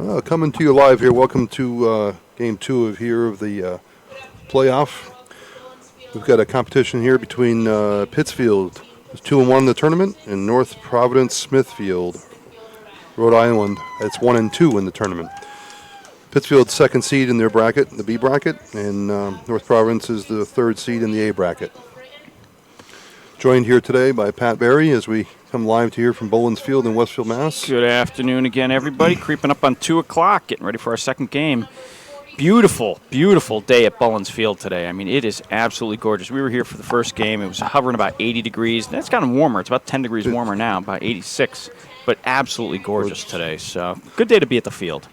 Coming to you live here. Welcome to Game 2 of the playoff. We've got a competition here between Pittsfield, who's 2-1 in the tournament, and North Providence Smithfield, Rhode Island. It's 1-2 in the tournament. Pittsfield's second seed in their bracket, the B bracket, and North Providence is the third seed in the A bracket. Joined here today by Pat Barry as we come live to here from Bullens Field in Westfield, Mass. Good afternoon again, everybody. Creeping up on 2 o'clock, getting ready for our second game. Beautiful, beautiful day at Bullens Field today. I mean, it is absolutely gorgeous. We were here for the first game. It was hovering about 80 degrees. That's gotten warmer. It's about 10 degrees warmer now, about 86. But absolutely gorgeous today. So, good day to be at the field.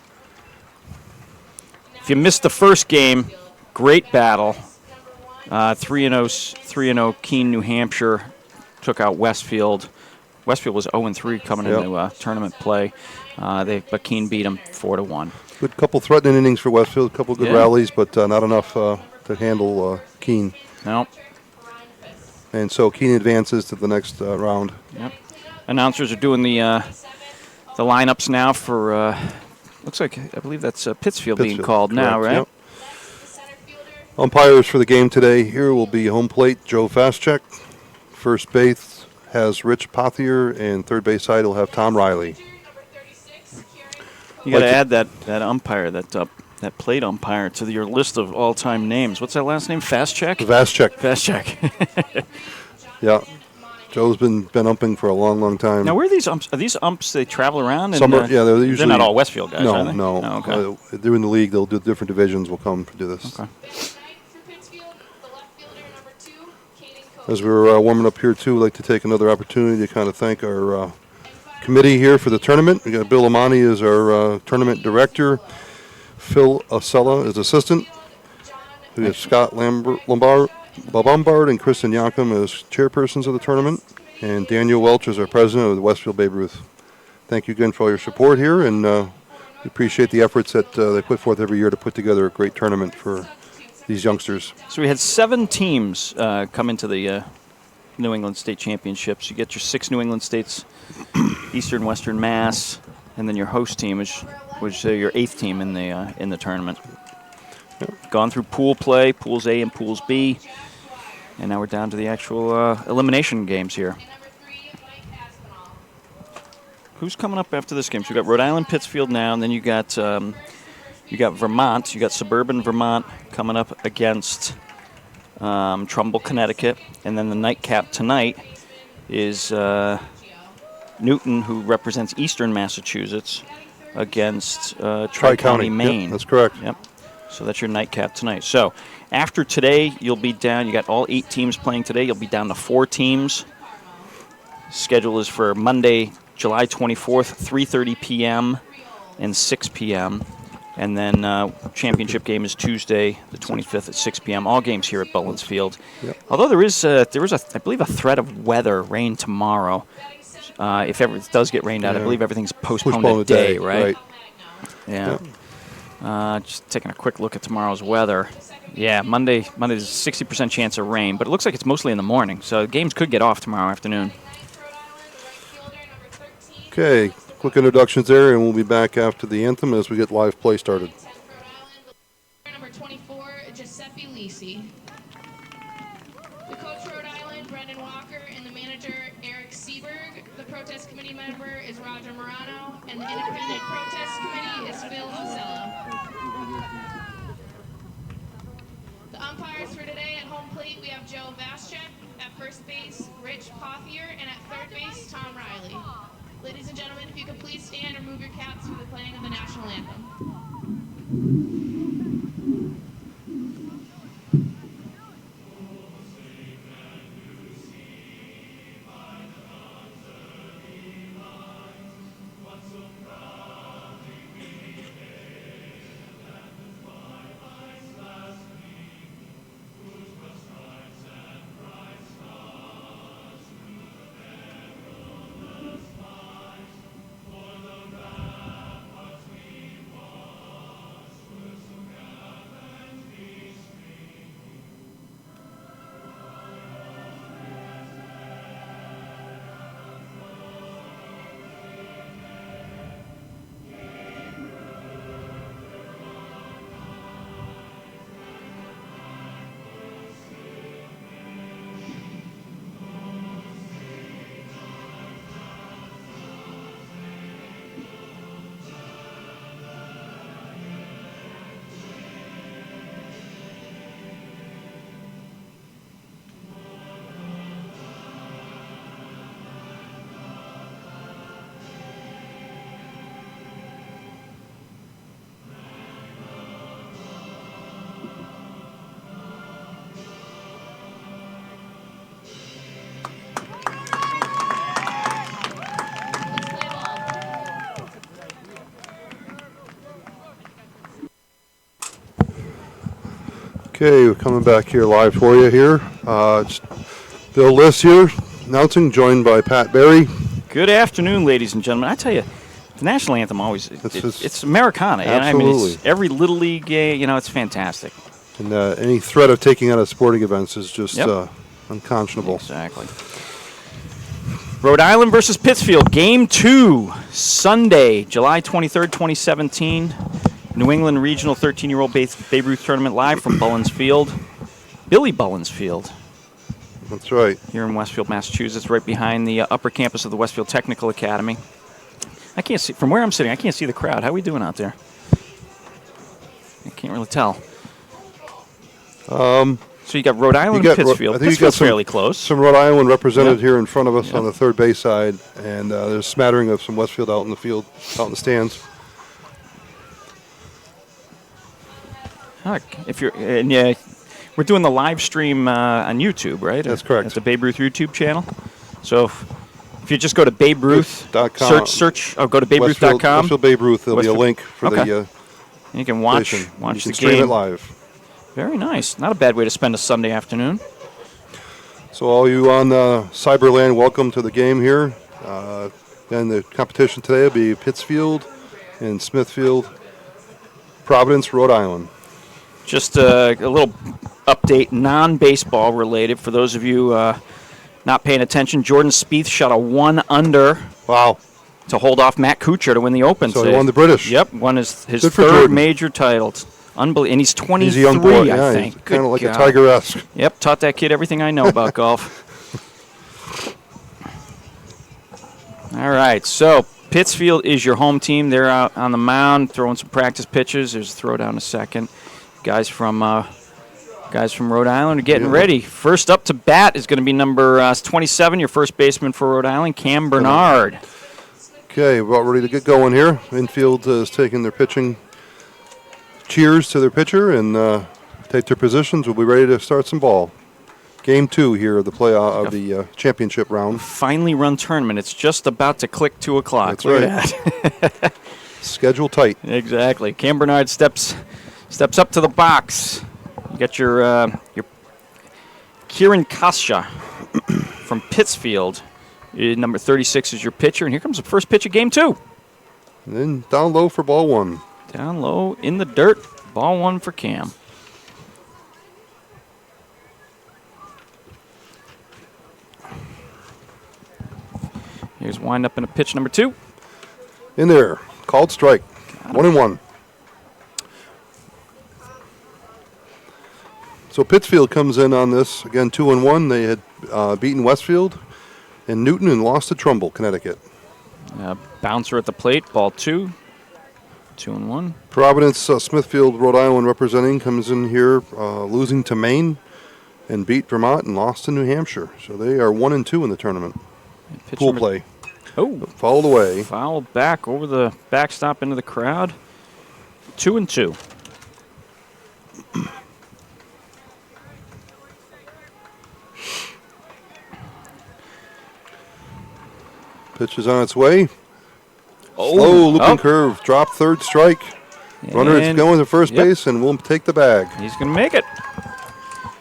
If you missed the first game, great battle. 3-0 Keene, New Hampshire took out Westfield. Westfield was 0-3 coming into tournament play. But Keene beat them 4-1. Good couple threatening innings for Westfield, a couple good rallies, but not enough to handle Keene. Nope. And so Keene advances to the next round. Yep. Announcers are doing the lineups now for, looks like, I believe that's Pittsfield being called correct, now, right? Yep. Umpires for the game today here will be home plate Joe Faschek. First base has Rich Pothier, and third base side will have Tom Riley. You got to add that umpire, that plate umpire, to your list of all-time names. What's that last name? Faschek? Faschek. Yeah. Joe's been umping for a long, long time. Now, where are these umps? Are these umps, they travel around? Some are, they're usually... They're not all Westfield guys, are they? No. Oh, okay. They're in the league. They'll do different divisions. Will come to do this. Okay. As we're warming up here, too, I'd like to take another opportunity to kind of thank our committee here for the tournament. We got Bill Amani as our tournament director. Phil Acella is assistant. We have Scott Lombard and Kristen Yankum as chairpersons of the tournament. And Daniel Welch is our president of the Westfield Babe Ruth. Thank you again for all your support here, and we appreciate the efforts that they put forth every year to put together a great tournament for these youngsters. So we had 7 teams come into the New England State Championships. You get your 6 New England states, Eastern, Western Mass, and then your host team, which was your 8th team in the tournament. Yep. Gone through pool play, pools A and pools B, and now we're down to the actual elimination games here. Who's coming up after this game? So we got Rhode Island, Pittsfield now, and then you got Vermont. You got suburban Vermont coming up against Trumbull, Connecticut, and then the nightcap tonight is Newton, who represents Eastern Massachusetts, against Tri-County, Maine. Yep, that's correct. Yep. So that's your nightcap tonight. So after today, you'll be down. You got all 8 teams playing today. You'll be down to 4 teams. Schedule is for Monday, July 24th, 3:30 p.m. and 6 p.m. And then championship game is Tuesday, the 25th at 6 p.m. All games here at Bullens Field. Yep. Although there is I believe, a threat of rain tomorrow. If ever it does get rained out, I believe everything's postponed a day, right? Yeah. Just taking a quick look at tomorrow's weather. Yeah, Monday's a 60% chance of rain, but it looks like it's mostly in the morning, so games could get off tomorrow afternoon. Okay, quick introductions there, and we'll be back after the anthem as we get live play started. Number 24, Giuseppe Lisi. The coach for Rhode Island, Brendan Walker, and the manager, Eric Seberg. The protest committee member is Roger Morano, and the independent protest committee is Phil Osella. The umpires for today at home plate, we have Joe Vaschek. At first base, Rich Pothier, and at third base, Tom Riley. Ladies and gentlemen, if you could please stand or move your caps for the playing of the national anthem. Okay, we're coming back here live for you here. It's Bill Liss here, announcing, joined by Pat Berry. Good afternoon, ladies and gentlemen. I tell you, the national anthem always, it's Americana. Absolutely. I mean, it's every Little League game, it's fantastic. And any threat of taking out of sporting events is just unconscionable. Exactly. Rhode Island versus Pittsfield, Game 2, Sunday, July 23rd, 2017. New England Regional 13-year-old Babe Ruth Tournament live from Bullens Field. Billy Bullens Field. That's right. Here in Westfield, Massachusetts, right behind the upper campus of the Westfield Technical Academy. I can't see, from where I'm sitting, I can't see the crowd. How are we doing out there? I can't really tell. So you got Rhode Island and Pittsfield. I think Pittsfield's fairly close. Some Rhode Island represented here in front of us on the third base side, and there's a smattering of some Westfield out in the field, out in the stands. We're doing the live stream on YouTube, right? That's correct. At the Babe Ruth YouTube channel. So if you just go to Babe Ruth, go to BabeRuth.com. Westfield Babe Ruth, there'll be a link for the you can watch station. the You can game. stream it live. Very nice. Not a bad way to spend a Sunday afternoon. So all you on Cyberland, welcome to the game here. Then the competition today will be Pittsfield and Smithfield, Providence, Rhode Island. Just a little update, non-baseball related. For those of you not paying attention, Jordan Spieth shot a 1-under. Wow. To hold off Matt Kuchar to win the Open. So he won the British. Yep, won his third Jordan. major title. Unbelievable. And he's 23, he's a young boy. I think. Kind of like a Tiger-esque. Yep, taught that kid everything I know about golf. All right, so Pittsfield is your home team. They're out on the mound throwing some practice pitches. There's a throw down a second. Guys from Rhode Island are getting ready. First up to bat is going to be number 27, your first baseman for Rhode Island, Cam Bernard. Okay, we're about ready to get going here. Infield is taking their pitching cheers to their pitcher and take their positions. We'll be ready to start some ball. Game 2 here of the playoff of the championship round. Finally run tournament. It's just about to click 2 o'clock. That's right. Schedule tight. Exactly. Cam Bernard steps up to the box. You got your Kieran Kasha from Pittsfield. Number 36 is your pitcher, and here comes the first pitch of Game 2. And then down low for ball 1. Down low in the dirt. Ball 1 for Cam. Here's wind up in a pitch number 2. In there. Called strike. 1-1. So Pittsfield comes in on this, again, 2-1. They had beaten Westfield and Newton and lost to Trumbull, Connecticut. Bouncer at the plate, ball 2. 2-1. Providence, Smithfield, Rhode Island representing comes in here, losing to Maine and beat Vermont and lost to New Hampshire. So they are 1-2 in the tournament. Pool play. Oh. Fouled away. Foul back over the backstop into the crowd. 2-2. Pitch is on its way. Oh. Slow looping curve. Drop third strike. Runner is going to first base and will take the bag. He's going to make it.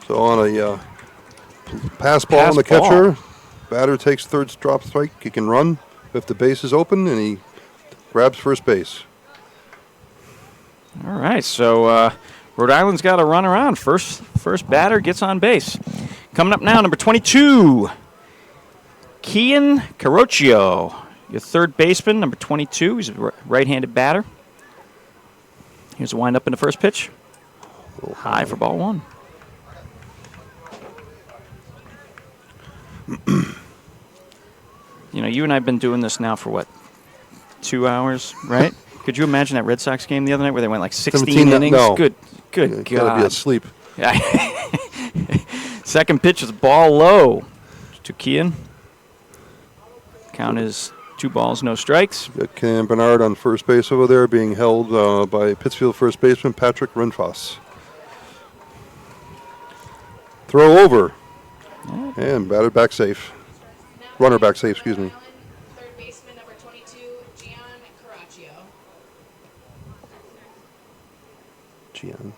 So on a pass ball on the catcher, batter takes third drop strike. He can run if the base is open, and he grabs first base. All right, so Rhode Island's got a runner on. First batter gets on base. Coming up now, number 22, Kian Carocchio, your third baseman, number 22. He's a right-handed batter. Here's a wind-up in the first pitch. High for ball 1. You and I have been doing this now for, 2 hours, right? Could you imagine that Red Sox game the other night where they went 16 innings? No. Good God. Got to be asleep. Second pitch is ball low to Kian. Count is 2 balls, no strikes. Got Cam Bernard on first base over there, being held by Pittsfield first baseman Patrick Renfoss. Throw over. And batted back safe. Runner back safe, excuse me. Third baseman, number 22, Gian Caraccio. Gian.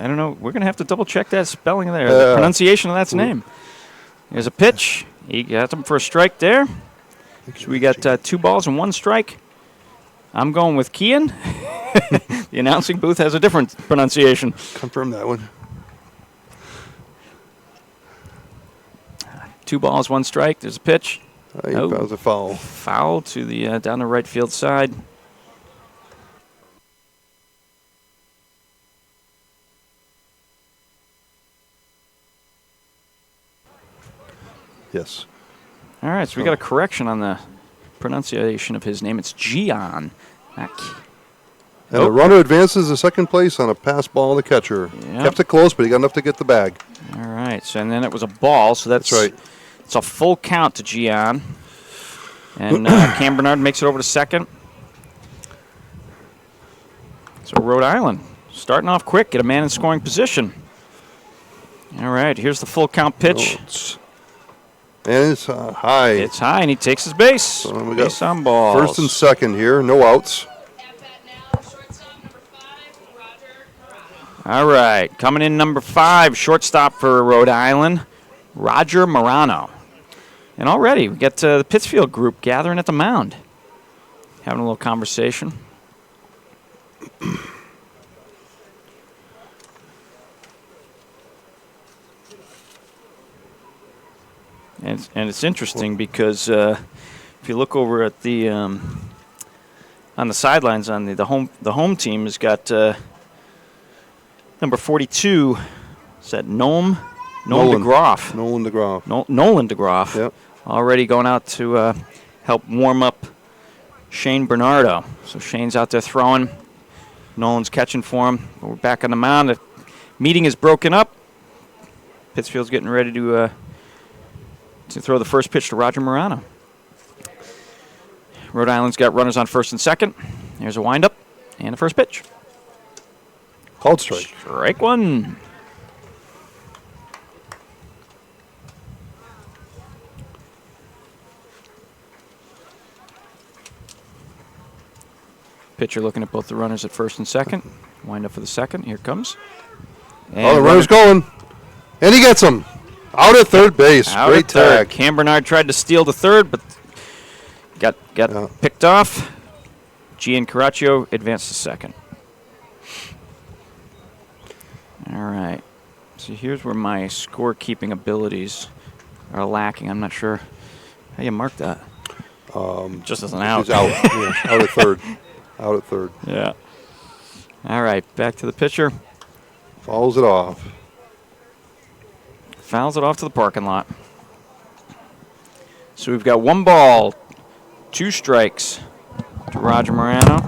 don't know. We're going to have to double-check that spelling there, the pronunciation of that name. There's a pitch. He got him for a strike there. So we got 2 balls and 1 strike. I'm going with Kian. The announcing booth has a different pronunciation. Confirm that one. 2 balls, 1 strike. There's a pitch. That was a foul. Foul to the down the right field side. Yes. All right, so we got a correction on the pronunciation of his name. It's Gian. And the runner advances to second place on a pass ball to the catcher. Yep. Kept it close, but he got enough to get the bag. All right, so and then it was a ball, so that's right. It's a full count to Gian. And Cam Bernard makes it over to second. So Rhode Island starting off quick, get a man in scoring position. All right, here's the full count pitch. And it's high. It's high, and he takes his base. So we Base got on balls. first and second here, no outs. At bat now, shortstop number 5, Roger Morano. All right, coming in number 5, shortstop for Rhode Island, Roger Morano. And already we got the Pittsfield group gathering at the mound, having a little conversation. And it's interesting because if you look over at the on the sidelines on the home team has got number 42. Is that Nolan DeGroff? Nolan DeGroff. Yep. Already going out to help warm up Shane Bernardo. So Shane's out there throwing. Nolan's catching for him. We're back on the mound. The meeting is broken up. Pittsfield's getting ready to throw the first pitch to Roger Morano. Rhode Island's got runners on first and second. There's a windup and a first pitch. Called strike. Strike 1. Pitcher looking at both the runners at first and second. Wind up for the second. Here it comes. And The runner's going. And he gets him. Out at third base. Out Great at third. tag. Cam Bernard tried to steal the third, but got picked off. Gian Caraccio advanced to second. All right. So here's where my scorekeeping abilities are lacking. I'm not sure how you mark that. Just as an out. He's out. Yeah, out at third. Out at third. Yeah. All right. Back to the pitcher. Fouls it off. Fouls it off to the parking lot. So we've got 1 ball, 2 strikes to Roger Morano.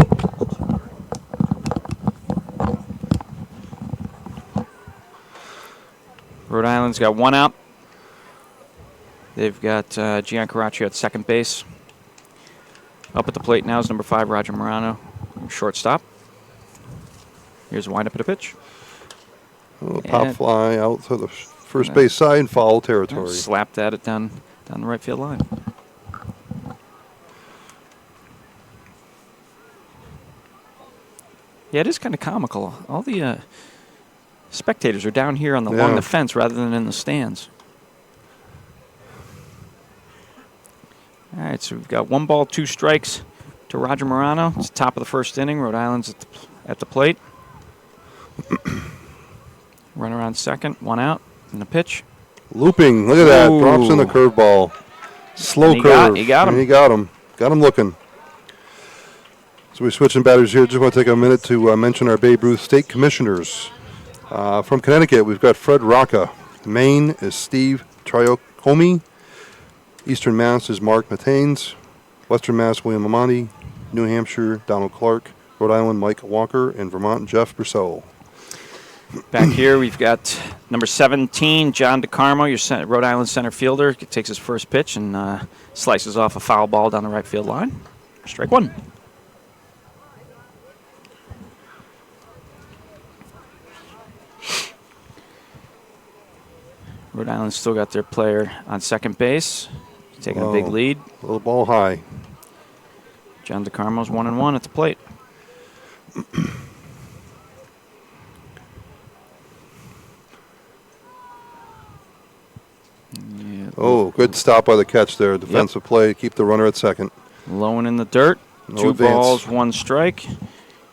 Rhode Island's got 1 out. They've got Gian Caraccio at second base. Up at the plate now is number 5, Roger Morano, shortstop. Here's a windup at a pitch. Pop fly out to the first base side, foul territory. Slapped at it down the right field line. Yeah, it is kind of comical. All the spectators are down here along the fence rather than in the stands. All right, so we've got 1 ball, 2 strikes to Roger Morano. It's the top of the first inning. Rhode Island's at the plate. Runner on second, 1 out, and a pitch. Looping, look at that. Drops in the curveball. Slow curve. He got him. And he got him. Got him looking. So we're switching batters here. Just want to take a minute to mention our Babe Ruth State Commissioners. From Connecticut, we've got Fred Rocca. Maine is Steve Triocomi. Eastern Mass is Mark Mataines. Western Mass, William Amati. New Hampshire, Donald Clark. Rhode Island, Mike Walker. And Vermont, Jeff Brousseau. Back here, we've got number 17, John DeCarmo, your Rhode Island center fielder. He takes his first pitch and slices off a foul ball down the right field line. Strike 1. Rhode Island's still got their player on second base, taking a big lead. Little ball high. John DeCarmo's 1-1 at the plate. Oh, good stop by the catch there. Defensive play, keep the runner at second. Low and in the dirt. No 2 advance. balls, 1 strike.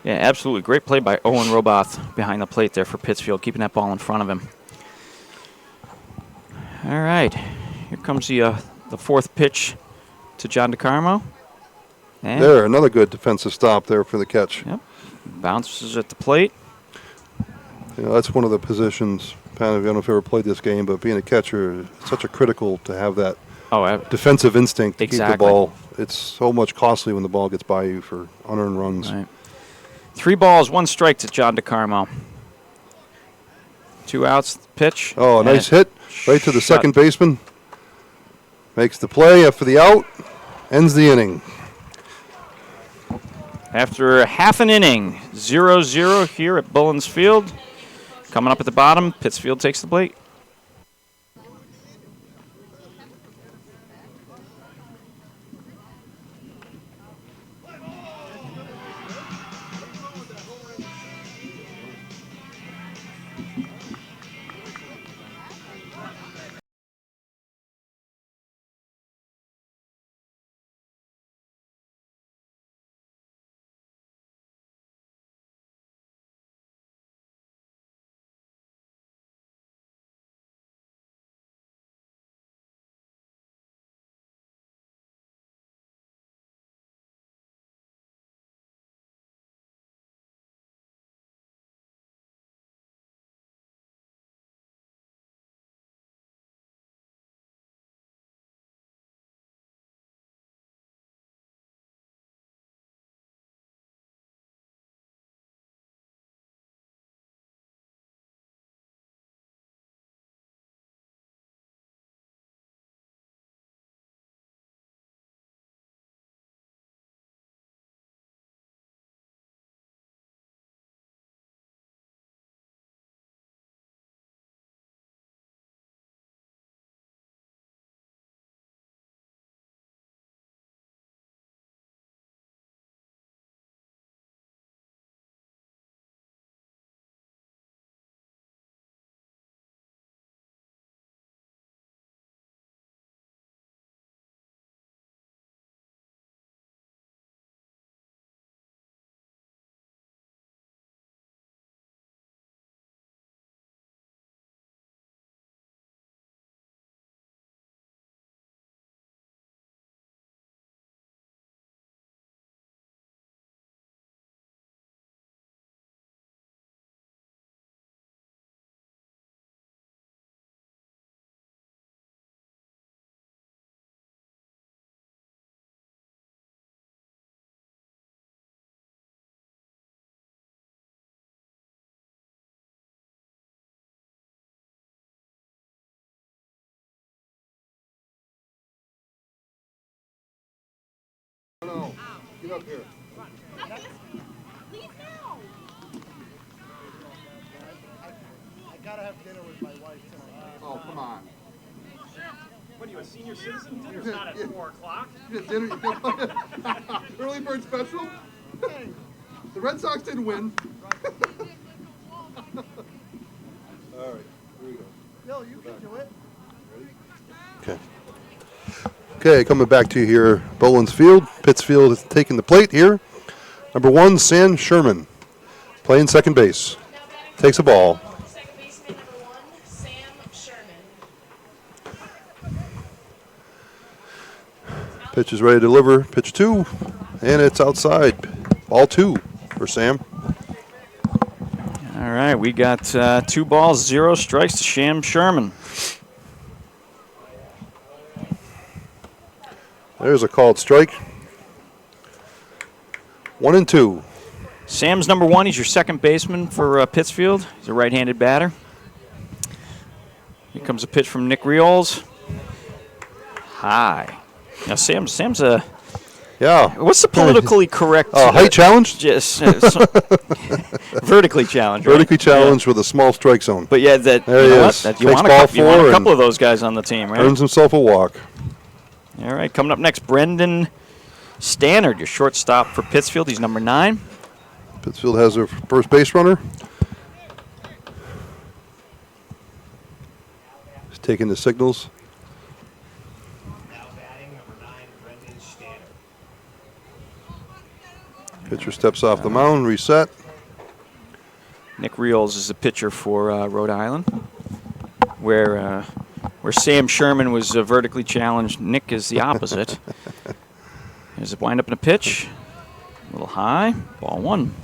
Yeah, absolutely. Great play by Owen Roboth behind the plate there for Pittsfield, keeping that ball in front of him. All right. Here comes the 4th pitch to John DeCarmo. And There, another good defensive stop there for the catch. Yep. Bounces at the plate. You know, that's one of the positions, Pat, I don't know if you ever played this game, but being a catcher, it's such a critical to have that defensive instinct to keep the ball. It's so much costly when the ball gets by you for unearned runs. Right. 3 balls, 1 strike to John DeCarmo. 2 outs, pitch. Oh, a nice hit right to the second baseman. Makes the play after the out, ends the inning. After half an inning, 0-0 here at Bullens Field. Coming up at the bottom, Pittsfield takes the plate. No, get up here. I gotta have dinner with my wife tonight. Oh, come on. What are you, a senior citizen? Dinner's not at 4 o'clock. You get dinner, early bird special? The Red Sox didn't win. All right, here we go. Bill, you can do it. Okay. Okay, coming back to you here, Bullens Field. Pittsfield is taking the plate here. Number 1, Sam Sherman, playing second base. Takes a ball. Second baseman number 1, Sam Sherman. Pitch is ready to deliver. Pitch 2, and it's outside. Ball 2 for Sam. All right, we got 2 balls, 0 strikes to Sam Sherman. There's a called strike. 1-2. Sam's number 1. He's your second baseman for Pittsfield. He's a right-handed batter. Here comes a pitch from Nick Riols. High. Now Sam's a. Yeah. What's the politically correct? Height challenge? Just vertically challenged. Right? Vertically challenged with a small strike zone. But yeah, that There you he know is. what? That you Takes want ball you want 4 a couple and of those guys on the team, right? earns himself a walk. All right, coming up next, Brendan Stannard, your shortstop for Pittsfield. He's number 9. Pittsfield has their first base runner. He's taking the signals. Pitcher steps off the mound, reset. Nick Reels is the pitcher for Rhode Island, where Sam Sherman was vertically challenged. Nick is the opposite. There's a wind up and a pitch. A little high. Ball 1.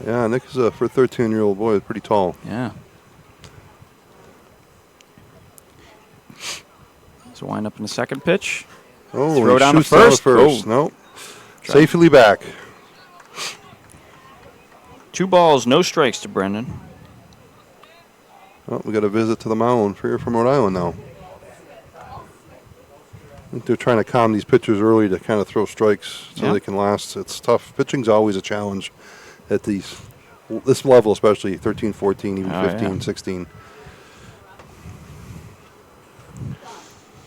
Yeah, Nick is, for a 13-year-old boy, pretty tall. Yeah. So wind up in the second pitch. Oh, Throw he down to shoots down to first. first. Oh. No. Safely back. 2 balls, no strikes to Brendan. Oh, we got a visit to the mound here from Rhode Island now. I think they're trying to calm these pitchers early to kind of throw strikes so they can last. It's tough. Pitching's always a challenge at this level, especially 13, 14, even 15, 16.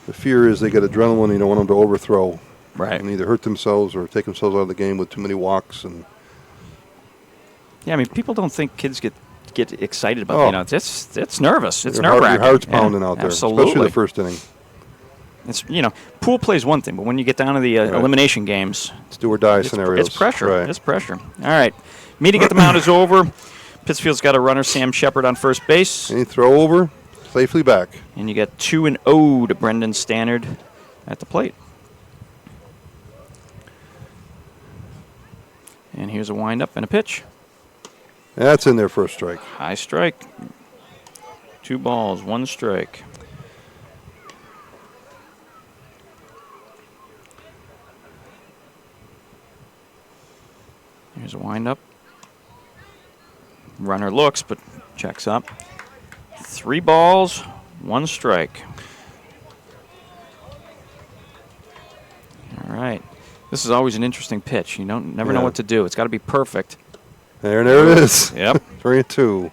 The fear is they get adrenaline. You don't want them to overthrow. Right. And either hurt themselves or take themselves out of the game with too many walks. And yeah, I mean, people don't think kids get excited about it's nervous. It's your nerve-wracking. heart's pounding out there, absolutely. especially the first inning. It's pool play is one thing, but when you get down to the elimination games, It's do or die scenarios. It's pressure. Right. It's pressure. All right, meeting at the mound is over. Pittsfield's got a runner, Sam Shepard, on first base, Any throw over, safely back. and you got 2-0 to Brendan Stannard at the plate. And here's a windup and a pitch. That's in there for a strike. High strike. 2 balls, 1 strike. Here's a windup. Runner looks, but checks up. 3 balls, 1 strike. All right. This is always an interesting pitch. You never know what to do. It's got to be perfect. There it is. Yep. 3-2.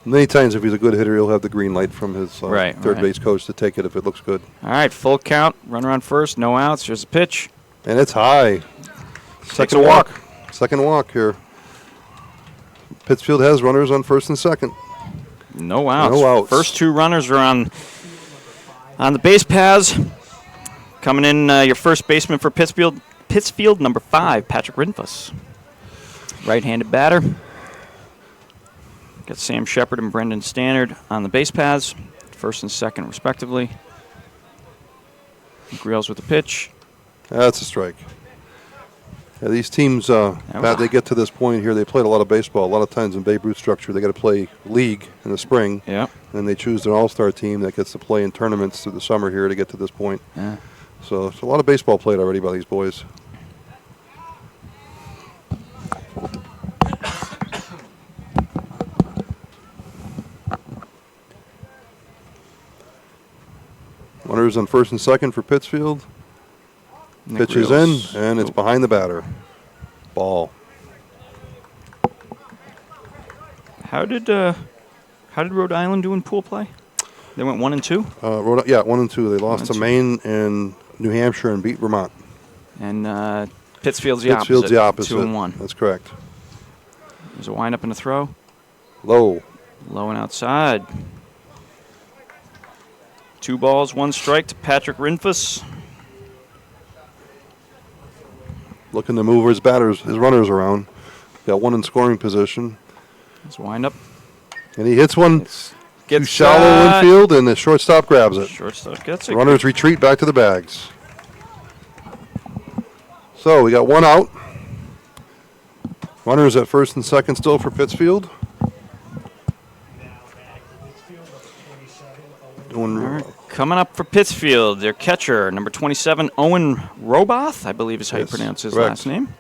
Many times, if he's a good hitter, he'll have the green light from his third base coach to take it if it looks good. All right, full count. Runner on first, no outs. Here's a pitch. And it's high. Takes a walk. Second walk here. Pittsfield has runners on first and second. No outs. No outs. First 2 runners are on the base paths. Coming in, your first baseman for Pittsfield, number 5, Patrick Rinfus. Right-handed batter. Got Sam Shepard and Brendan Stannard on the base paths, first and second respectively. Greals with the pitch. That's a strike. Yeah, these teams, Pat, they get to this point here. They played a lot of baseball. A lot of times in Babe Ruth structure, they got to play league in the spring. Yeah. And they choose an all-star team that gets to play in tournaments through the summer here to get to this point. Yeah. So it's a lot of baseball played already by these boys. Runners on first and second for Pittsfield. Nick Pitch is Reels. in, and it's behind the batter. Ball. How did Rhode Island do in pool play? They went 1-2. Yeah, 1 and 2. They lost to 1-2. Maine and New Hampshire and beat Vermont. And Pittsfield's the Pittsfield's the opposite. 2-1. That's correct. There's a windup and a throw. Low. Low and outside. 2 balls, 1 strike to Patrick Rinfus. Looking to move his runners around. Got 1 in scoring position. There's a windup. And he hits one too Gets shallow infield, and the shortstop grabs it. Shortstop gets it. Runners retreat back to the bags. So we got 1 out. Runners at first and second still for Pittsfield. Coming up for Pittsfield, their catcher, number 27, Owen Roboth, I believe is how you Yes, pronounce his correct. last name.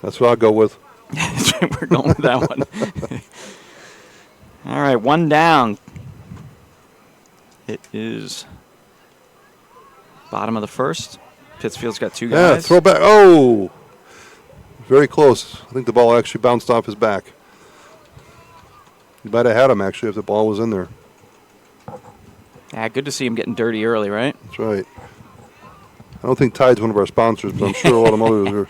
That's what I'll go with. We're going with that one. All right, 1 down. It is bottom of the first. Pittsfield's got 2 guys. Yeah, throw back. Oh! Very close. I think the ball actually bounced off his back. You might have had him, actually, if the ball was in there. Yeah, good to see him getting dirty early, right? That's right. I don't think Tide's one of our sponsors, but I'm sure a lot of others are.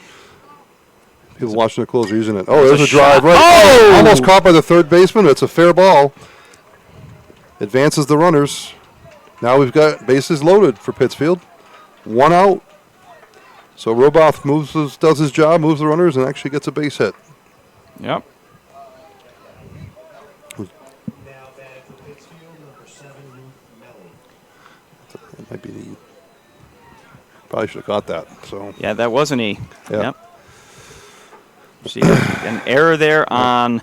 People washing their clothes are using it. Oh, there's a drive. shot. Right. Oh! Almost caught by the third baseman. It's a fair ball. Advances the runners. Now we've got bases loaded for Pittsfield. 1 out. So Roboth does his job, moves the runners, and actually gets a base hit. Yep. Now batting for Pittsfield, number 7, Ruth Melly. That might be the. Probably should have caught that. So Yeah, that was an E. Yeah. Yep. See, an error there on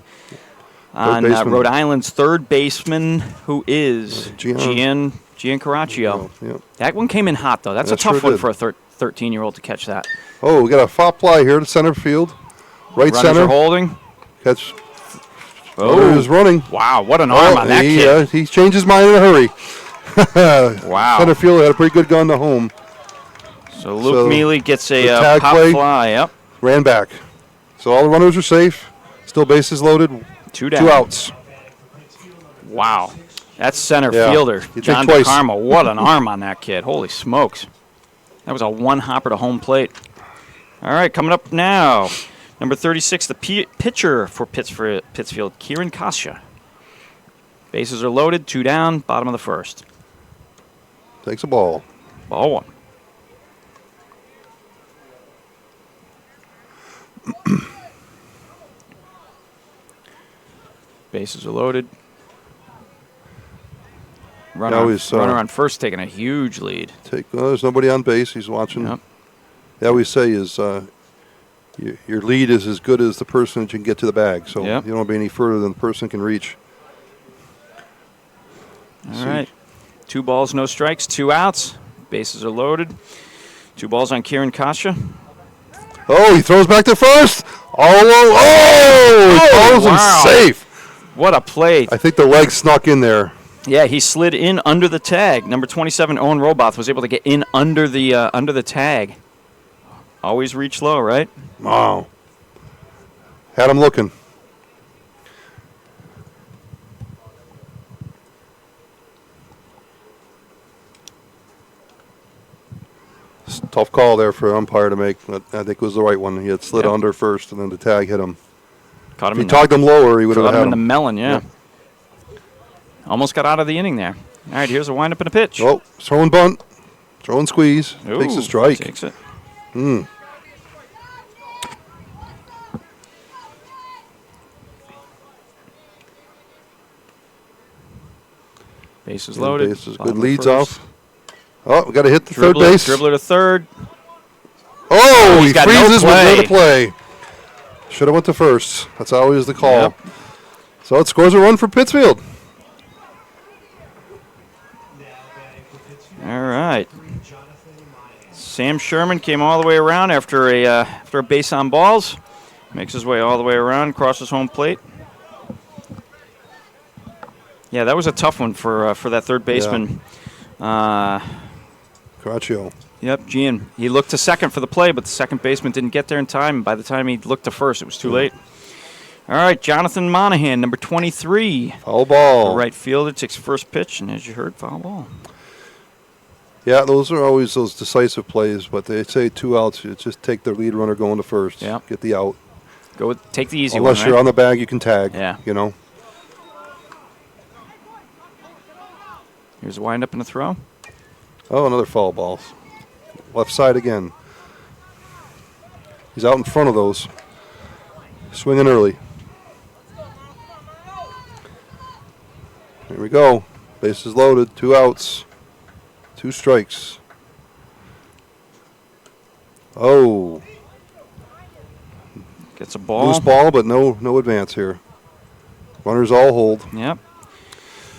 baseman. Rhode Island's third baseman, who is Gian Caraccio. Yeah. That one came in hot, though. That's That a tough sure one did. for a 13-year-old to catch that. Oh, we got a foul fly here to center field. Right Runners center. are holding. Catch. Oh, Is running. wow, what an arm on that he, kid. he changed his mind in a hurry. Wow. Center field had a pretty good gun to home. So Luke So, Mealy gets the a tag pop play. fly. Yep, Ran back. So all the runners are safe. Still bases loaded. two down. 2 outs. Wow, that's center Yeah. fielder You John think twice. DeCarmo. What an arm on that kid. Holy smokes. That was a one-hopper to home plate. All right, coming up now, number 36, the pitcher for Pittsfield, Kieran Kasha. Bases are loaded, 2 down, bottom of the first. Takes a ball. Ball 1. Bases are loaded. Runner, runner on first taking a huge lead. There's nobody on base. He's watching. Yep. They always say is your lead is as good as the person that you can get to the bag. So Yep. you don't want to be any further than the person can reach. All right. 2 balls, no strikes, 2 outs. Bases are loaded. 2 balls on Kieran Kasha. Oh, he throws back to first. All alone. Oh, he throws wow. him safe. What a play. I think the leg snuck in there. Yeah, he slid in under the tag. Number 27, Owen Roboth, was able to get in under the tag. Always reach low, right? Wow. Had him looking. It's a tough call there for an umpire to make, but I think it was the right one. He had slid Yep. under first, and then the tag hit him. Caught If him he in tagged him lower, he would have caught him had in the him. melon, yeah. Yep. Almost got out of the inning there. All right, here's a windup and a pitch. Oh, throwing bunt, throwing squeeze, takes Ooh, a strike. Takes it. Bases loaded. Bases Bottom good of leads first. off. Oh, we got to hit the Dribbler, third base. Dribbler to third. Oh, he's he got no freezes with play. no to play. Should have went to first. That's always the call. Yep. So it scores a run for Pittsfield. All right. Sam Sherman came all the way around after a base on balls. Makes his way all the way around, crosses home plate. Yeah, that was a tough one for that third baseman. Caraccio. Yep, Gian. He looked to second for the play, but the second baseman didn't get there in time. And by the time he looked to first, it was too late. All right, Jonathan Monahan, number 23. Foul ball. The right fielder takes first pitch, and as you heard, foul ball. Yeah, those are always those decisive plays, but they say 2 outs. You just take the lead runner going to first. Yep. Get the out. Take the easy Unless one, you're right? on the bag, you can tag. Yeah. You know. Here's a windup and a throw. Oh, another foul ball. Left side again. He's out in front of those. Swinging early. Here we go. Bases loaded. 2 outs. 2 strikes. Oh. Gets a ball. Loose ball, but no advance here. Runners all hold. Yep.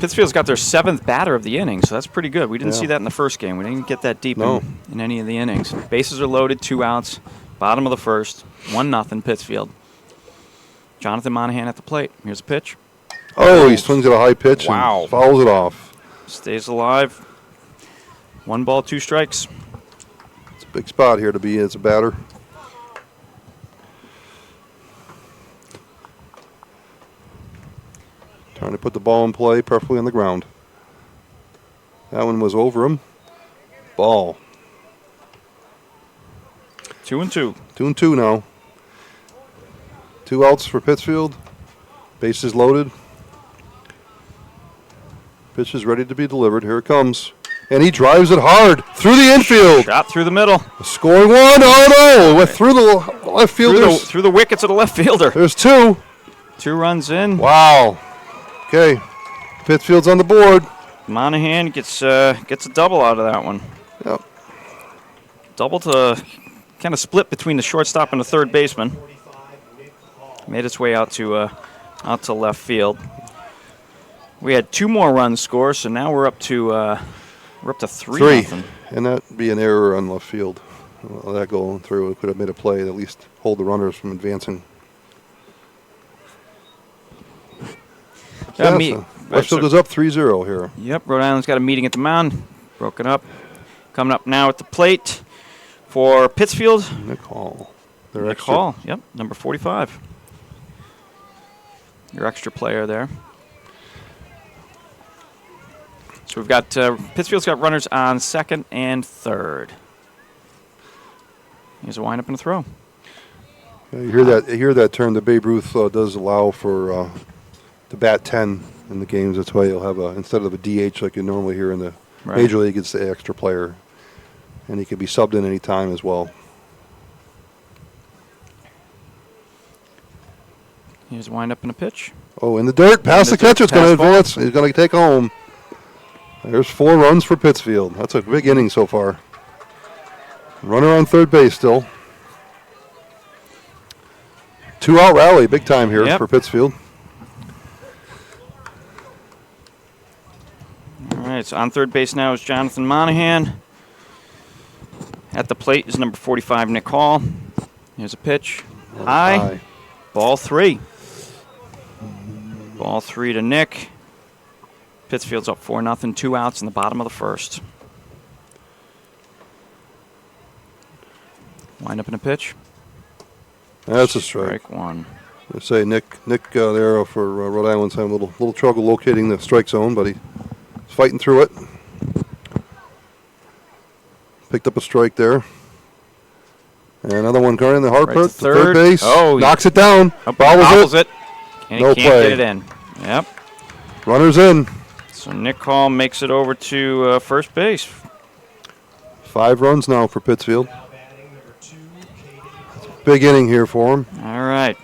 Pittsfield's got their 7th batter of the inning, so that's pretty good. We didn't Yeah. see that in the first game. We didn't get that deep No. in any of the innings. Bases are loaded, 2 outs, bottom of the first, 1-0 Pittsfield. Jonathan Monahan at the plate. Here's a pitch. Oh, he swings at a high pitch Wow. and fouls it off. Stays alive. 1 ball, 2 strikes. It's a big spot here to be as a batter. Trying to put the ball in play, preferably on the ground. That one was over him. Ball. 2-2. 2-2 now. 2 outs for Pittsfield. Bases loaded. Pitch is ready to be delivered. Here it comes. And he drives it hard through the infield. Shot through the middle. Scoring one. Oh, no. Went through the left fielders. Through the wickets of the left fielder. There's two. 2 runs in. Wow. Okay. Pittsfield's on the board. Monahan gets a double out of that one. Yep. Double to kind of split between the shortstop and the third baseman. Made its way out to left field. We had 2 more runs scored, so now we're up to 3-0. And that'd be an error on left field. Well, that going through, it could have made a play to at least hold the runners from advancing. Yeah, So Westfield goes up 3-0 here. Yep, Rhode Island's got a meeting at the mound. Broken up. Coming up now at the plate for Pittsfield. Nick Hall. Nick Hall, yep, number 45. Your extra player there. So we've got Pittsfield's got runners on second and third. Here's a windup and a throw. Yeah, you hear that term. The Babe Ruth does allow for to bat 10 in the games. That's why you'll have instead of a DH like you normally hear in the Major League, it's the extra player, and he can be subbed in any time as well. Here's a windup and a pitch. Oh, in the dirt, past the catcher. It's going to advance. He's going to take home. There's 4 runs for Pittsfield. That's a big inning so far. Runner on third base still. 2-out rally, big time here for Pittsfield. All right, so on third base now is Jonathan Monahan. At the plate is number 45, Nick Hall. Here's a pitch. High. Ball 3. Ball 3 to Nick. Pittsfield's up 4-0, 2 outs in the bottom of the first. Wind up in a pitch. That's a strike. Strike 1. I say Nick there for Rhode Island's having a little trouble locating the strike zone, but he's fighting through it. Picked up a strike there. And another one going in the hard put, third base. Oh, knocks it down. Bobbles it. And no he can't play. get it in. Yep. Runner's in. So Nick Hall makes it over to first base. 5 runs now for Pittsfield. Big inning here for him. All right.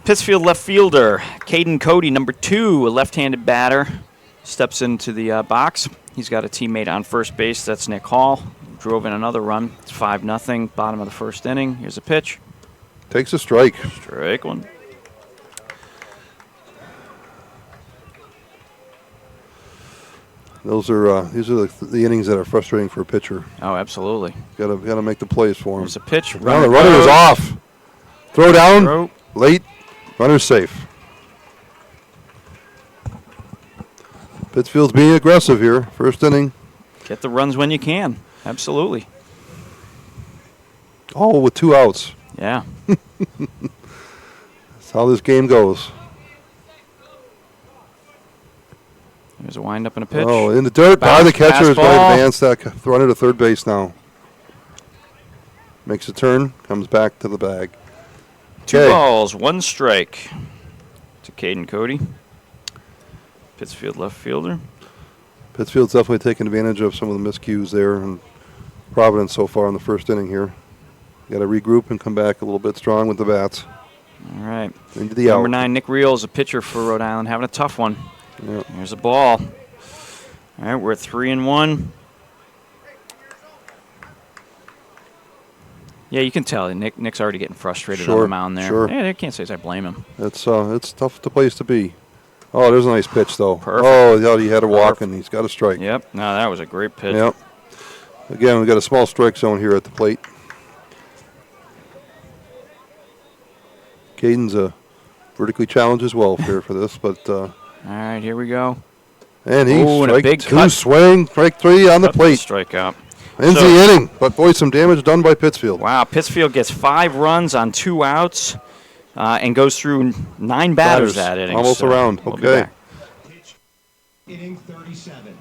Pittsfield left fielder, Caden Cody, number 2, a left-handed batter, steps into the box. He's got a teammate on first base. That's Nick Hall. Drove in another run. It's 5-0, bottom of the first inning. Here's a pitch. Takes a strike. Strike 1. These are the innings that are frustrating for a pitcher. Oh, absolutely. Got to make the plays for him. There's a pitch. Now the runner is off. Throw down. Late. Runner's safe. Pittsfield's being aggressive here. First inning. Get the runs when you can. Absolutely. Oh, with 2 outs. Yeah. That's how this game goes. There's a windup and a pitch. Oh, in the dirt. By the catcher is going to advance that runner to third base now. Makes a turn. Comes back to the bag. 2 balls, 1 strike to Caden Cody. Pittsfield left fielder. Pittsfield's definitely taking advantage of some of the miscues there and Providence so far in the first inning here. Got to regroup and come back a little bit strong with the bats. All right. Into the Number out. 9, Nick Reel is a pitcher for Rhode Island, having a tough one. Yep. Here's a ball. All right, we're at 3-1. Yeah, you can tell. Nick's already getting frustrated on the mound there. Sure. Yeah, I can't say I blame him. It's tough the place to be. Oh, there's a nice pitch though. Perfect. Oh, he had a walk and he's got a strike. Yep. No, that was a great pitch. Yep. Again, we've got a small strike zone here at the plate. Caden's vertically challenged as well here for this, but. All right, here we go. And he's and a big 2 cut. swing, strike 3 on the plate. Strikeout. Ends the inning, but boy, some damage done by Pittsfield. Wow, Pittsfield gets 5 runs on 2 outs and goes through 9 batters that inning. Almost around. We'll be Okay. back. Inning 37.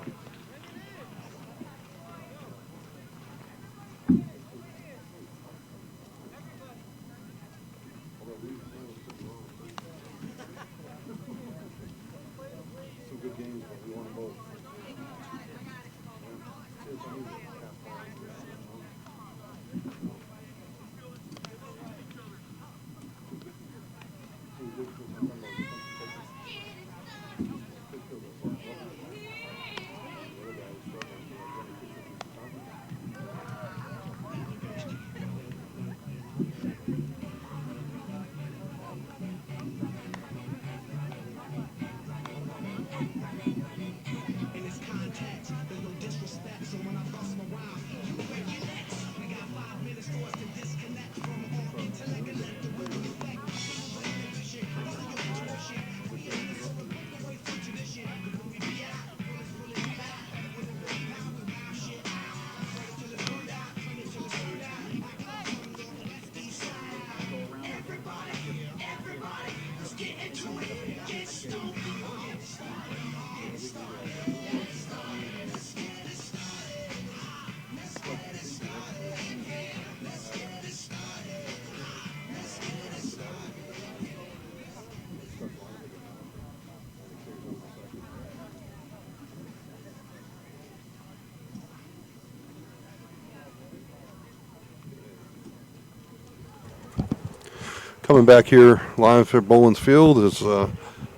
Coming back here live for Bullens Field as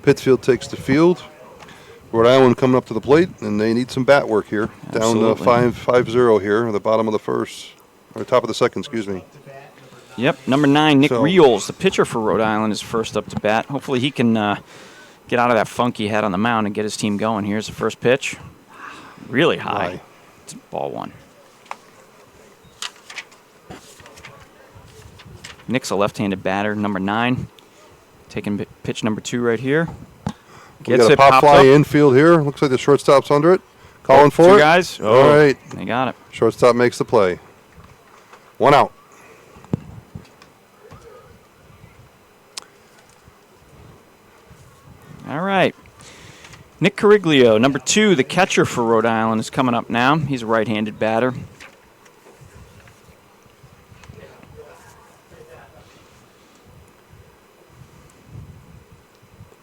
Pittsfield takes the field. Rhode Island coming up to the plate, and they need some bat work here. Absolutely. Down 5-0 here at the bottom of the first, or top of the second, excuse me. Yep, number 9, Nick So- Rieels, the pitcher for Rhode Island, is first up to bat. Hopefully he can get out of that funk he had on the mound and get his team going. Here's the first pitch. Really high. High. It's ball 1. Nick's a left-handed batter, number 9. Taking pitch number 2 right here. We got a pop popped fly up. infield here. Looks like the shortstop's under it. Calling for Two it. guys. All Oh, right. They got it. Shortstop makes the play. 1 out. All right. Nick Cariglio, number 2, the catcher for Rhode Island, is coming up now. He's a right-handed batter.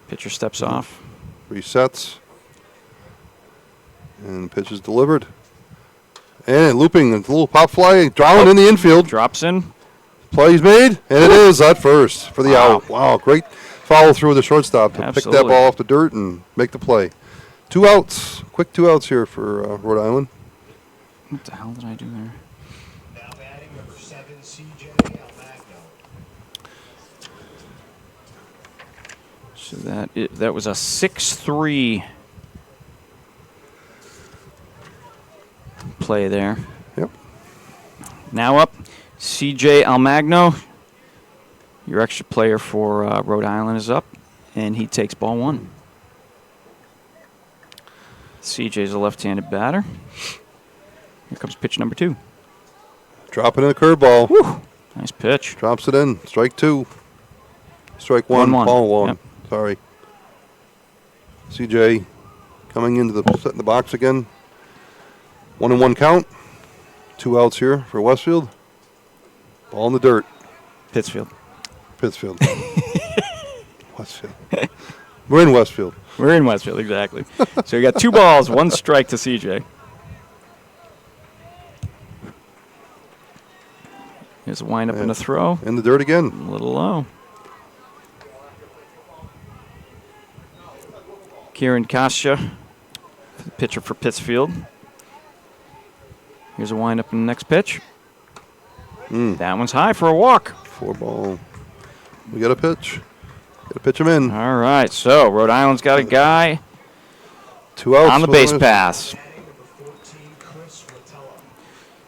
Pitcher steps off. Resets. And pitch is delivered. And looping, a little pop fly, drowning in the infield. Drops in. Play's made, and it is at first for the Wow. out. Wow, great follow through with the shortstop to pick that Absolutely. ball off the dirt and make the play. 2 outs, quick 2 outs here for Rhode Island. What the hell did I do there? Now batting number 7, CJ Almagno. So that was a 6-3 play there. Yep. Now up, CJ Almagno, your extra player for Rhode Island, is up, and he takes ball 1. CJ's a left-handed batter. Here comes pitch number 2. Dropping in a curveball. Whew. Nice pitch. Drops it in. Strike 2. Strike 1. 1-1. Ball 1. Yep. Sorry. CJ coming into the set in the box again. 1-1 count. 2 outs here for Westfield. Ball in the dirt. Pittsfield. Pittsfield. Westfield. We're in Westfield. We're in Westfield, exactly. So you got 2 balls, 1 strike to CJ. Here's a windup and a throw. In the dirt again. A little low. Kieran Kasha, the pitcher for Pittsfield. Here's a windup and the next pitch. That one's high for a walk. 4 ball. We got a pitch. Got to pitch him in. All right, so Rhode Island's got a guy 2 outs. on the base pass.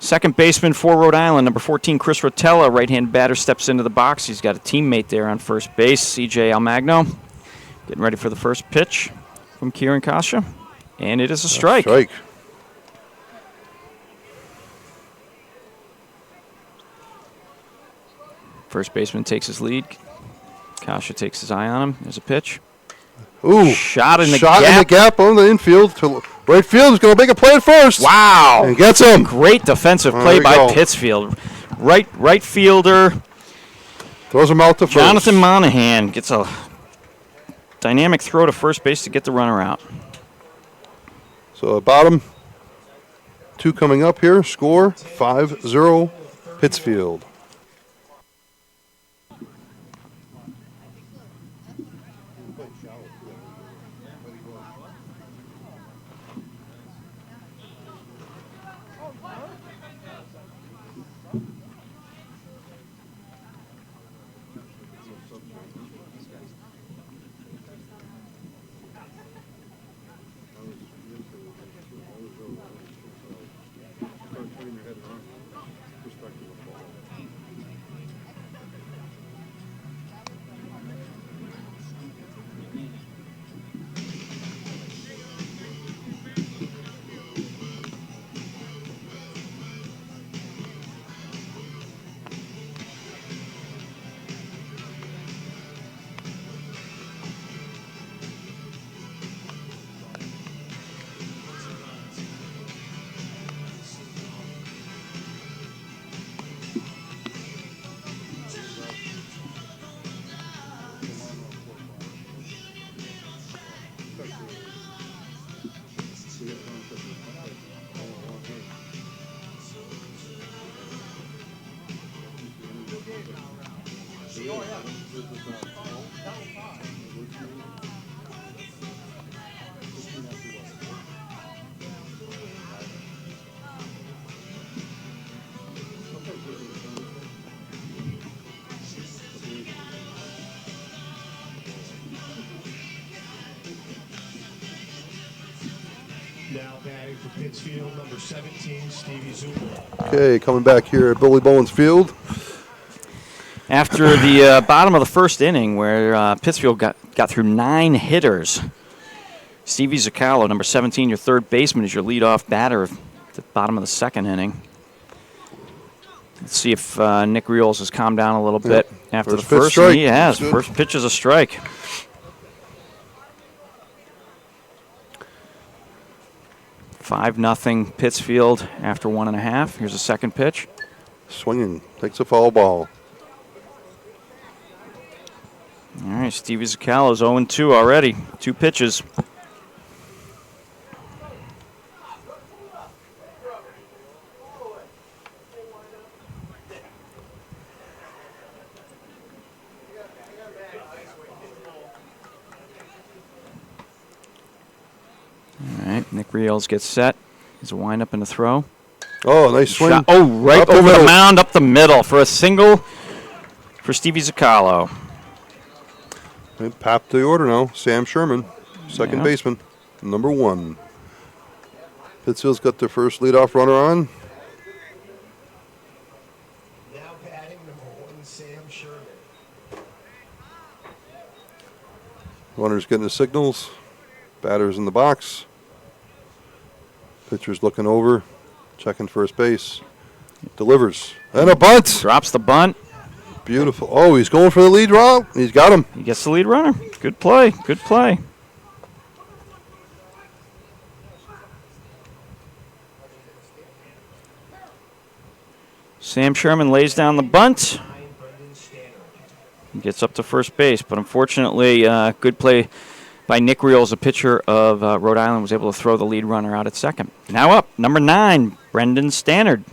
Second baseman for Rhode Island, number 14, Chris Rotella. Right-hand batter steps into the box. He's got a teammate there on first base, CJ Almagno. Getting ready for the first pitch from Kieran Kasha. And it is a strike. Strike. First baseman takes his lead. Kasha takes his eye on him. There's a pitch. Ooh. Shot in the Shot gap. in the gap on the infield. To right field is going to make a play at first. Wow. And gets him. Great defensive There play you by go. Pittsfield. Right fielder Throws him out to first. Jonathan Monahan gets a dynamic throw to first base to get the runner out. So bottom 2 coming up here. Score 5-0 Pittsfield. Now batting for Pittsfield, number 17, Stevie Zubel. Okay, coming back here at Billy Bullens Field. After the bottom of the first inning, where Pittsfield got through 9 hitters, Stevie Zuccalo, number 17, your third baseman, is your leadoff batter at the bottom of the second inning. Let's see if Nick Riols has calmed down a little bit after the first. Strike. He has. Good. First pitch is a strike. (5-0) Pittsfield after 1.5. Here's a second pitch. Swinging, takes a foul ball. All right, Stevie Zuccalo is 0-2 already. 2 pitches. All right, Nick Riols gets set. He's a windup and a throw. Oh, nice swing. Shot. Oh, right Up over the middle. mound, up the middle for a single for Stevie Zuccalo. And Pap to the order now. Sam Sherman, second Yeah. baseman, number 1. Pittsfield's got their first leadoff runner on. Now batting number 1, Sam Sherman. Runner's getting the signals. Batter's in the box. Pitcher's looking over, checking first base. Delivers. And a bunt. Drops the bunt. Beautiful. Oh, he's going for the lead route. He's got him. He gets the lead runner. Good play. Good play. Sam Sherman lays down the bunt. He gets up to first base, but unfortunately, good play by Nick Riols, a pitcher of Rhode Island, was able to throw the lead runner out at second. Now up, number 9, Brendan Stannard.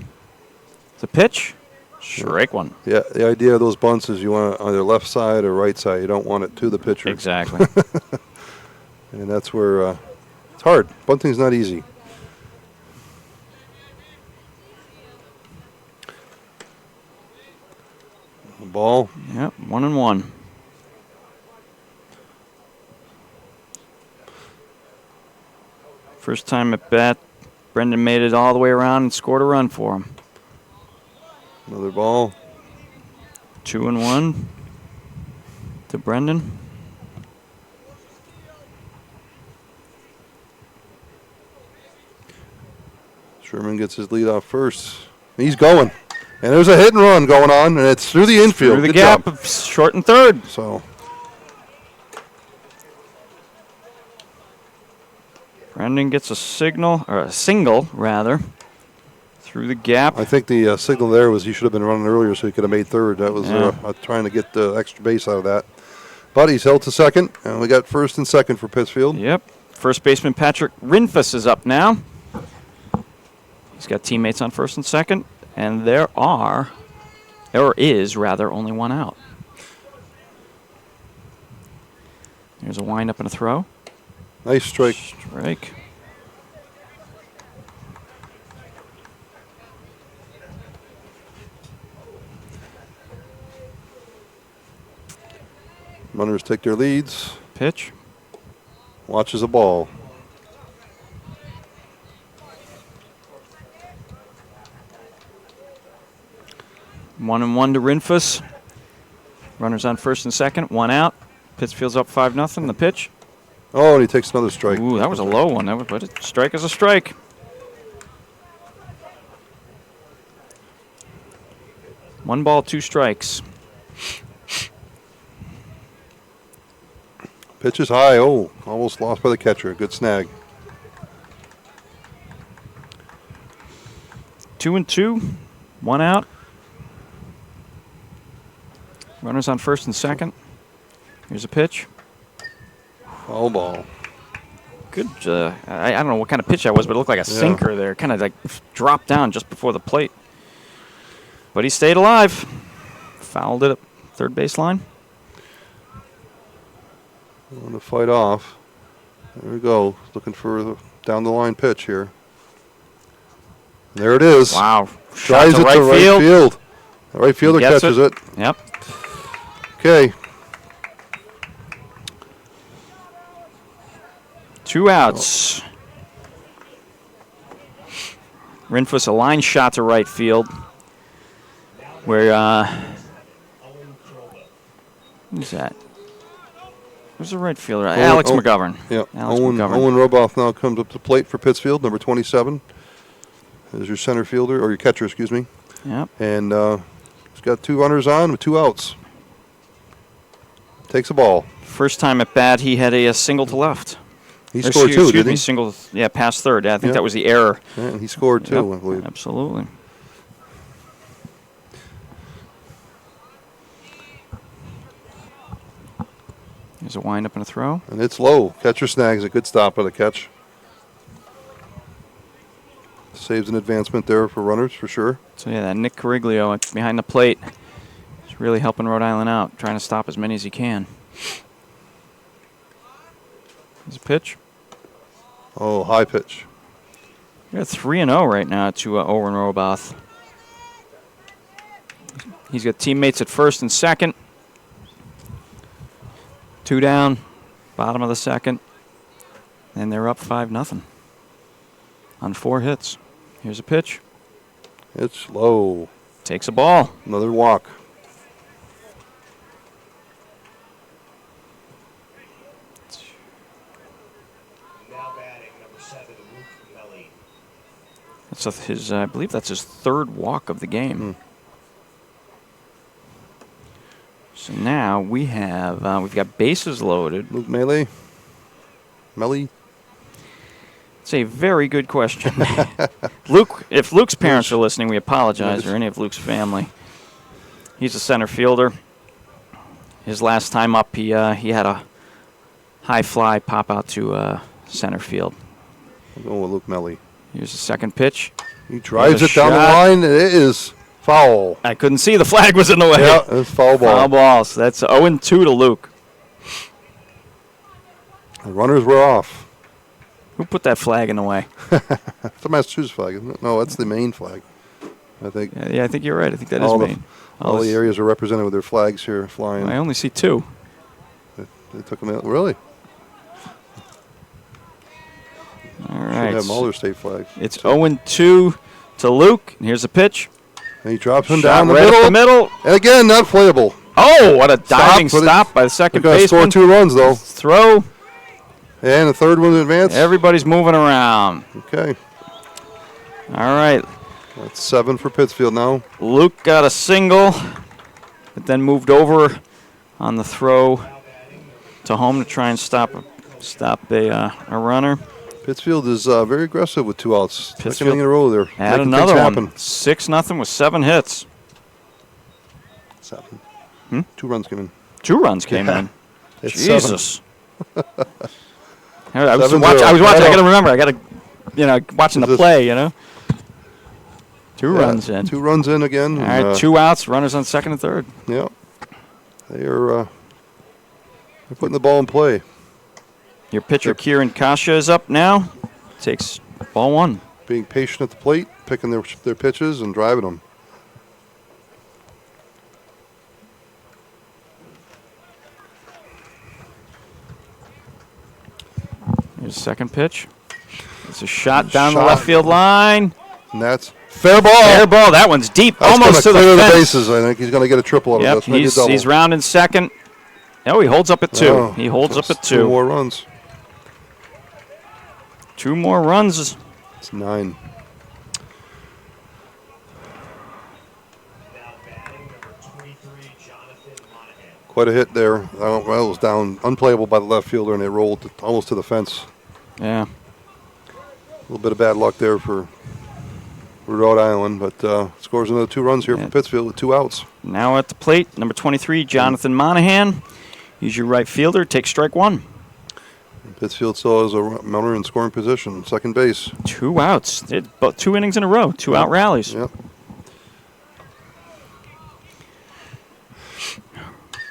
The pitch, strike one. Yeah, the idea of those bunts is you want it on either left side or right side. You don't want it to the pitcher. Exactly. And that's where it's hard. Bunting's not easy. Ball. Yep, 1-1. First time at bat, Brendan made it all the way around and scored a run for him. Another ball. 2-1 to Brendan. Sherman gets his lead off first. He's going. And there's a hit and run going on, and it's through the infield. Through the Good gap job. of short and third. So Brendan gets a signal, or a single, rather, through the gap. I think the signal there was he should have been running earlier so he could have made third. That was Yeah. trying to get the extra base out of that. But he's held to second, and we got first and second for Pittsfield. Yep. First baseman Patrick Rinfus is up now. He's got teammates on first and second, and there is only one out. There's a windup and a throw. Nice strike. Strike. Runners take their leads. Pitch. Watches a ball. 1-1 to Rinfus. Runners on first and second. One out. Pittsfield's up 5-0. The pitch. Oh, and he takes another strike. Ooh, that was a low one. But a strike is a strike. One ball, 2 strikes. Pitch is high. Oh, almost lost by the catcher. Good snag. 2-2. One out. Runners on first and second. Here's a pitch. Foul ball. Good. I don't know what kind of pitch that was, but it looked like a sinker there. Kind of like dropped down just before the plate. But he stayed alive. Fouled it up third baseline. Want to fight off. There we go. Looking for the down the line pitch here. There it is. Wow. Drives Shot it to right field. The right fielder Gets catches it. Yep. Okay. 2 outs. Rinfuss, a line shot to right field. Where, who's that? Who's the right fielder? Alex McGovern. Yeah, Alex Owen McGovern. Roboth now comes up to the plate for Pittsfield, number 27. Is your center fielder, or your catcher, excuse me. Yep. And he's got 2 runners on with 2 outs. Takes a ball. First time at bat, he had a single to left. He scored 2, didn't he? Single, yeah, past third. Yeah, I think Yep. that was the error. Yeah, and he scored 2, Yep, I believe. absolutely. There's a windup and a throw. And it's low. Catcher snags a good stop on the catch. Saves an advancement there for runners, for sure. So, yeah, that Nick Cariglio behind the plate is really helping Rhode Island out, trying to stop as many as he can. There's a pitch. Oh, high pitch. We're at 3-0 right now to Owen Roboth. He's got teammates at first and second. 2 down, bottom of the second. And they're up 5-0 on 4 hits. Here's a pitch. It's low. Takes a ball. Another walk. Now batting, number 7, Ruth Melly. That's his. I believe that's his 3rd walk of the game. So now we've got bases loaded. Luke Melee. Melly. It's a very good question. Luke, if Luke's parents are listening, we apologize, or any of Luke's family. He's a center fielder. His last time up, he had a high fly pop out to center field. Oh, Luke Melly. Here's the second pitch. He drives Here's it a down the shot. line, and it is foul. I couldn't see. The flag was in the way. Yeah, it's foul ball. Foul ball. So that's 0-2 to Luke. The runners were off. Who put that flag in the way? It's a Massachusetts flag, isn't it? No, that's the Maine flag, I think. Yeah, I think you're right. I think that is all Maine. All the areas are represented with their flags here flying. I only see 2. They took them out. Really? All Should right. have them all their state flags. It's 0-2 to Luke. And here's a pitch. And he drops him Shot down the right up middle. the middle. And again, not playable. Oh, what a diving but stop by the second They're going to baseman. score 2 runs, though. Throw. And the third one in advance. Everybody's moving around. Okay. All right. That's 7 for Pittsfield now. Luke got a single, but then moved over on the throw to home to try and stop a runner. Pittsfield is very aggressive with 2 outs. Second Pittsfield inning in a row there. Add Making another things one. happen. 6-0 with 7 hits. 7. 2 runs came in. 2 runs came Yeah. in. It's Jesus. I was 7-0. watching. I got Right to remember. I got to, watching Is the this- play. 2 Yeah, runs in. 2 runs in again. All right, 2 outs. Runners on second and third. Yeah. They are they're putting the ball in play. Your pitcher, Kieran Kasha, is up now. Takes ball 1. Being patient at the plate, picking their pitches and driving them. Here's the second pitch. It's a shot down the Shot. left field line. And that's fair ball. Fair ball. That one's deep, That's almost to gonna clear the the fence. bases. I think he's going to get a triple out of Yep, this. Maybe a double. he's rounding second. No, he holds up at 2. Oh, He holds up just at 2. 2 more runs. 2 more runs. It's 9. Now batting, number 23, Jonathan Monahan. Quite a hit there. Well, it was down, unplayable by the left fielder, and they rolled almost to the fence. Yeah. A little bit of bad luck there for Rhode Island, but scores another 2 runs here Yeah. for Pittsfield with 2 outs. Now at the plate, number 23, Jonathan Monahan. He's your right fielder. Takes strike 1. Pittsfield still has a runner in scoring position, second base. 2 outs. They had about 2 innings in a row. 2 out rallies. Yep.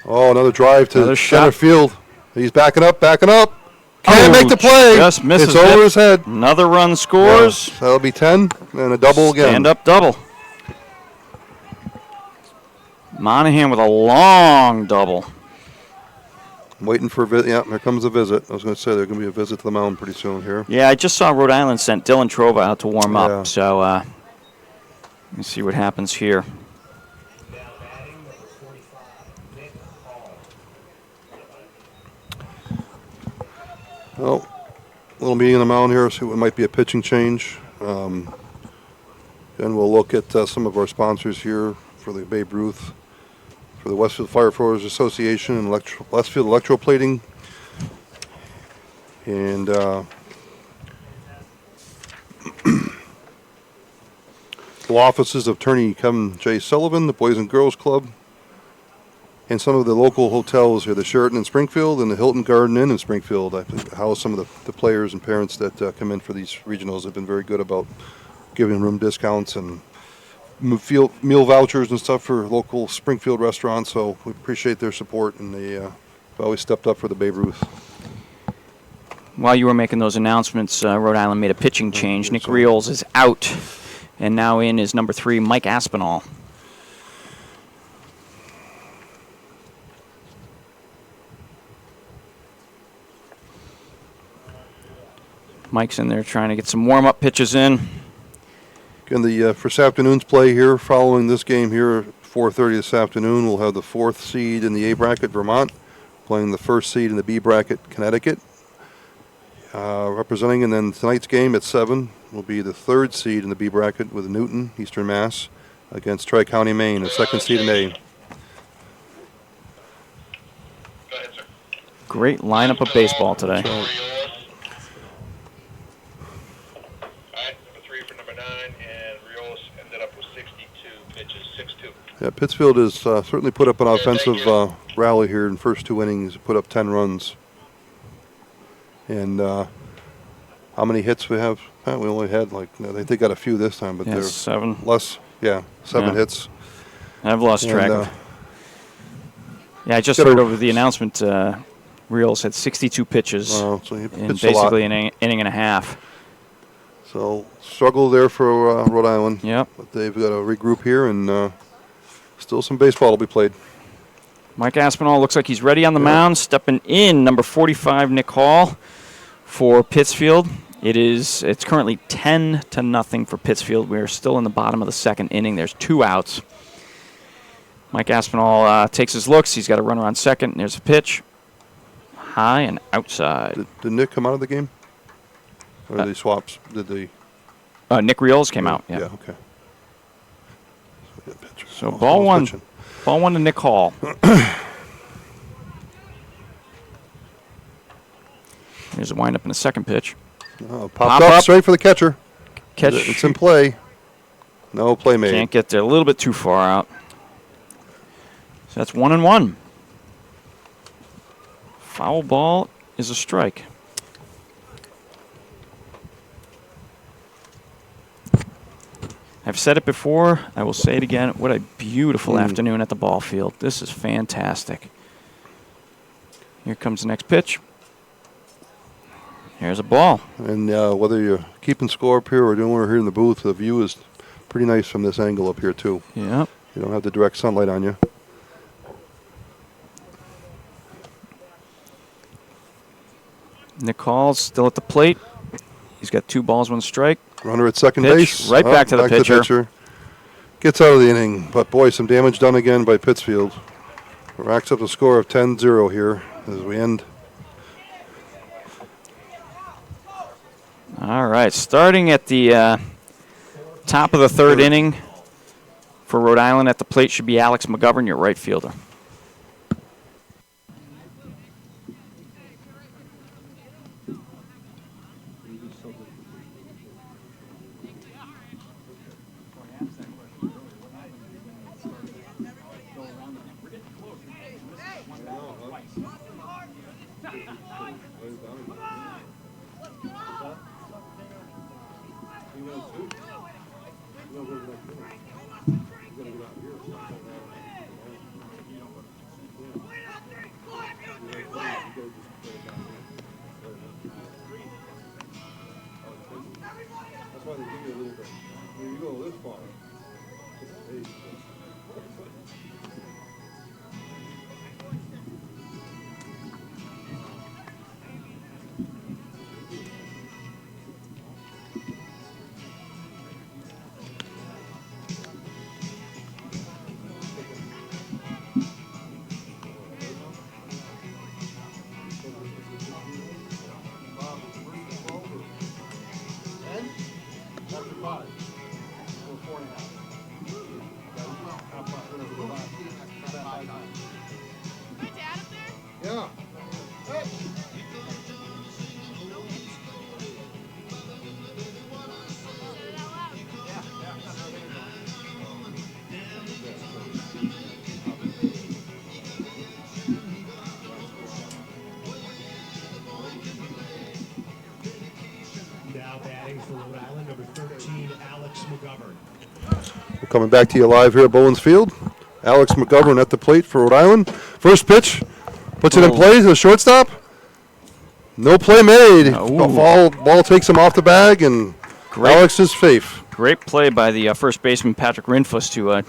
Oh, another drive to Another center shot. field. He's backing up. Can't make the play. Just misses It's over it. his head. Another run scores. Yeah, that'll be 10 and a double again. Stand up double. Monahan with a long double. Waiting for a visit. Yeah, here comes a visit. I was going to say there's going to be a visit to the mound pretty soon here. Yeah, I just saw Rhode Island sent Dylan Trova out to warm Yeah. up. So Let's see what happens here. Now batting number 45, Nick Hall. Well, little meeting on the mound here, see what might be a pitching change. Then we'll look at some of our sponsors here for the Babe Ruth, for the Westfield Firefighters Association and Westfield Electroplating. And the law offices of Attorney Kevin J. Sullivan, the Boys and Girls Club, and some of the local hotels here, the Sheraton in Springfield and the Hilton Garden Inn in Springfield. I house some of the players and parents that come in for these regionals have been very good about giving room discounts and meal vouchers and stuff for local Springfield restaurants. So we appreciate their support, and they've always stepped up for the Babe Ruth. While you were making those announcements, Rhode Island made a pitching change. Nick Reals is out, and now in is number 3, Mike Aspinall. Mike's in there trying to get some warm-up pitches in. Again, the for this afternoon's play here, following this game here at 4:30 this afternoon, we'll have the 4th seed in the A bracket, Vermont, playing the 1st seed in the B bracket, Connecticut, representing. And then tonight's game at 7 will be the 3rd seed in the B bracket with Newton, Eastern Mass, against Tri-County, Maine, the 2nd seed in A. Go ahead, sir. Great lineup of baseball today. All right, number 3 for number 9, and Rios ended up with 62 pitches, 6-2. Yeah, Pittsfield has certainly put up an offensive rally here in the first 2 innings, put up 10 runs. And how many hits we have? We only had they got a few this time, but Yeah, they're 7. less. Yeah, 7 Yeah. hits. I've lost track. And, Yeah, I just gotta- heard over the announcement, Reals had 62 pitches so he in pitched a lot. basically an inning and a half. So struggle there for Rhode Island. Yep. But they've got to regroup here, and still some baseball to be played. Mike Aspinall looks like he's ready on the mound. Stepping in, number 45, Nick Hall for Pittsfield. It's currently 10-0 for Pittsfield. We're still in the bottom of the 2nd inning. There's 2 outs. Mike Aspinall takes his looks. He's got a runner on 2nd. There's a pitch. High and outside. Did Nick come out of the game? Or did they swaps? Did they? Nick Reals came out. Yeah. Okay. So ball one. Pitching. Ball 1 to Nick Hall. Here's a windup in the 2nd pitch. Popped Pop up up. straight for the catcher. Catch. It's in play. No play made. Can't get there. A little bit too far out. So that's 1-1. Foul ball is a strike. I've said it before. I will say it again. What a beautiful afternoon at the ball field. This is fantastic. Here comes the next pitch. Here's a ball. And whether you're keeping score up here or doing what here in the booth, the view is pretty nice from this angle up here, too. Yep. You don't have the direct sunlight on you. Nick Hall's still at the plate. He's got 2 balls, 1 strike. Runner at second Pitch, base. right back to the pitcher. Gets out of the inning. But, boy, some damage done again by Pittsfield. Racks up a score of 10-0 here as we end. All right, starting at the top of the 3rd inning for Rhode Island at the plate should be Alex McGovern, your right fielder. McGovern. We're coming back to you live here at Bullens Field. Alex McGovern at the plate for Rhode Island. First pitch, puts it in play to the shortstop. No play made. Ooh. Ball takes him off the bag, and Alex is safe. Great play by the first baseman, Patrick Rinfuss, to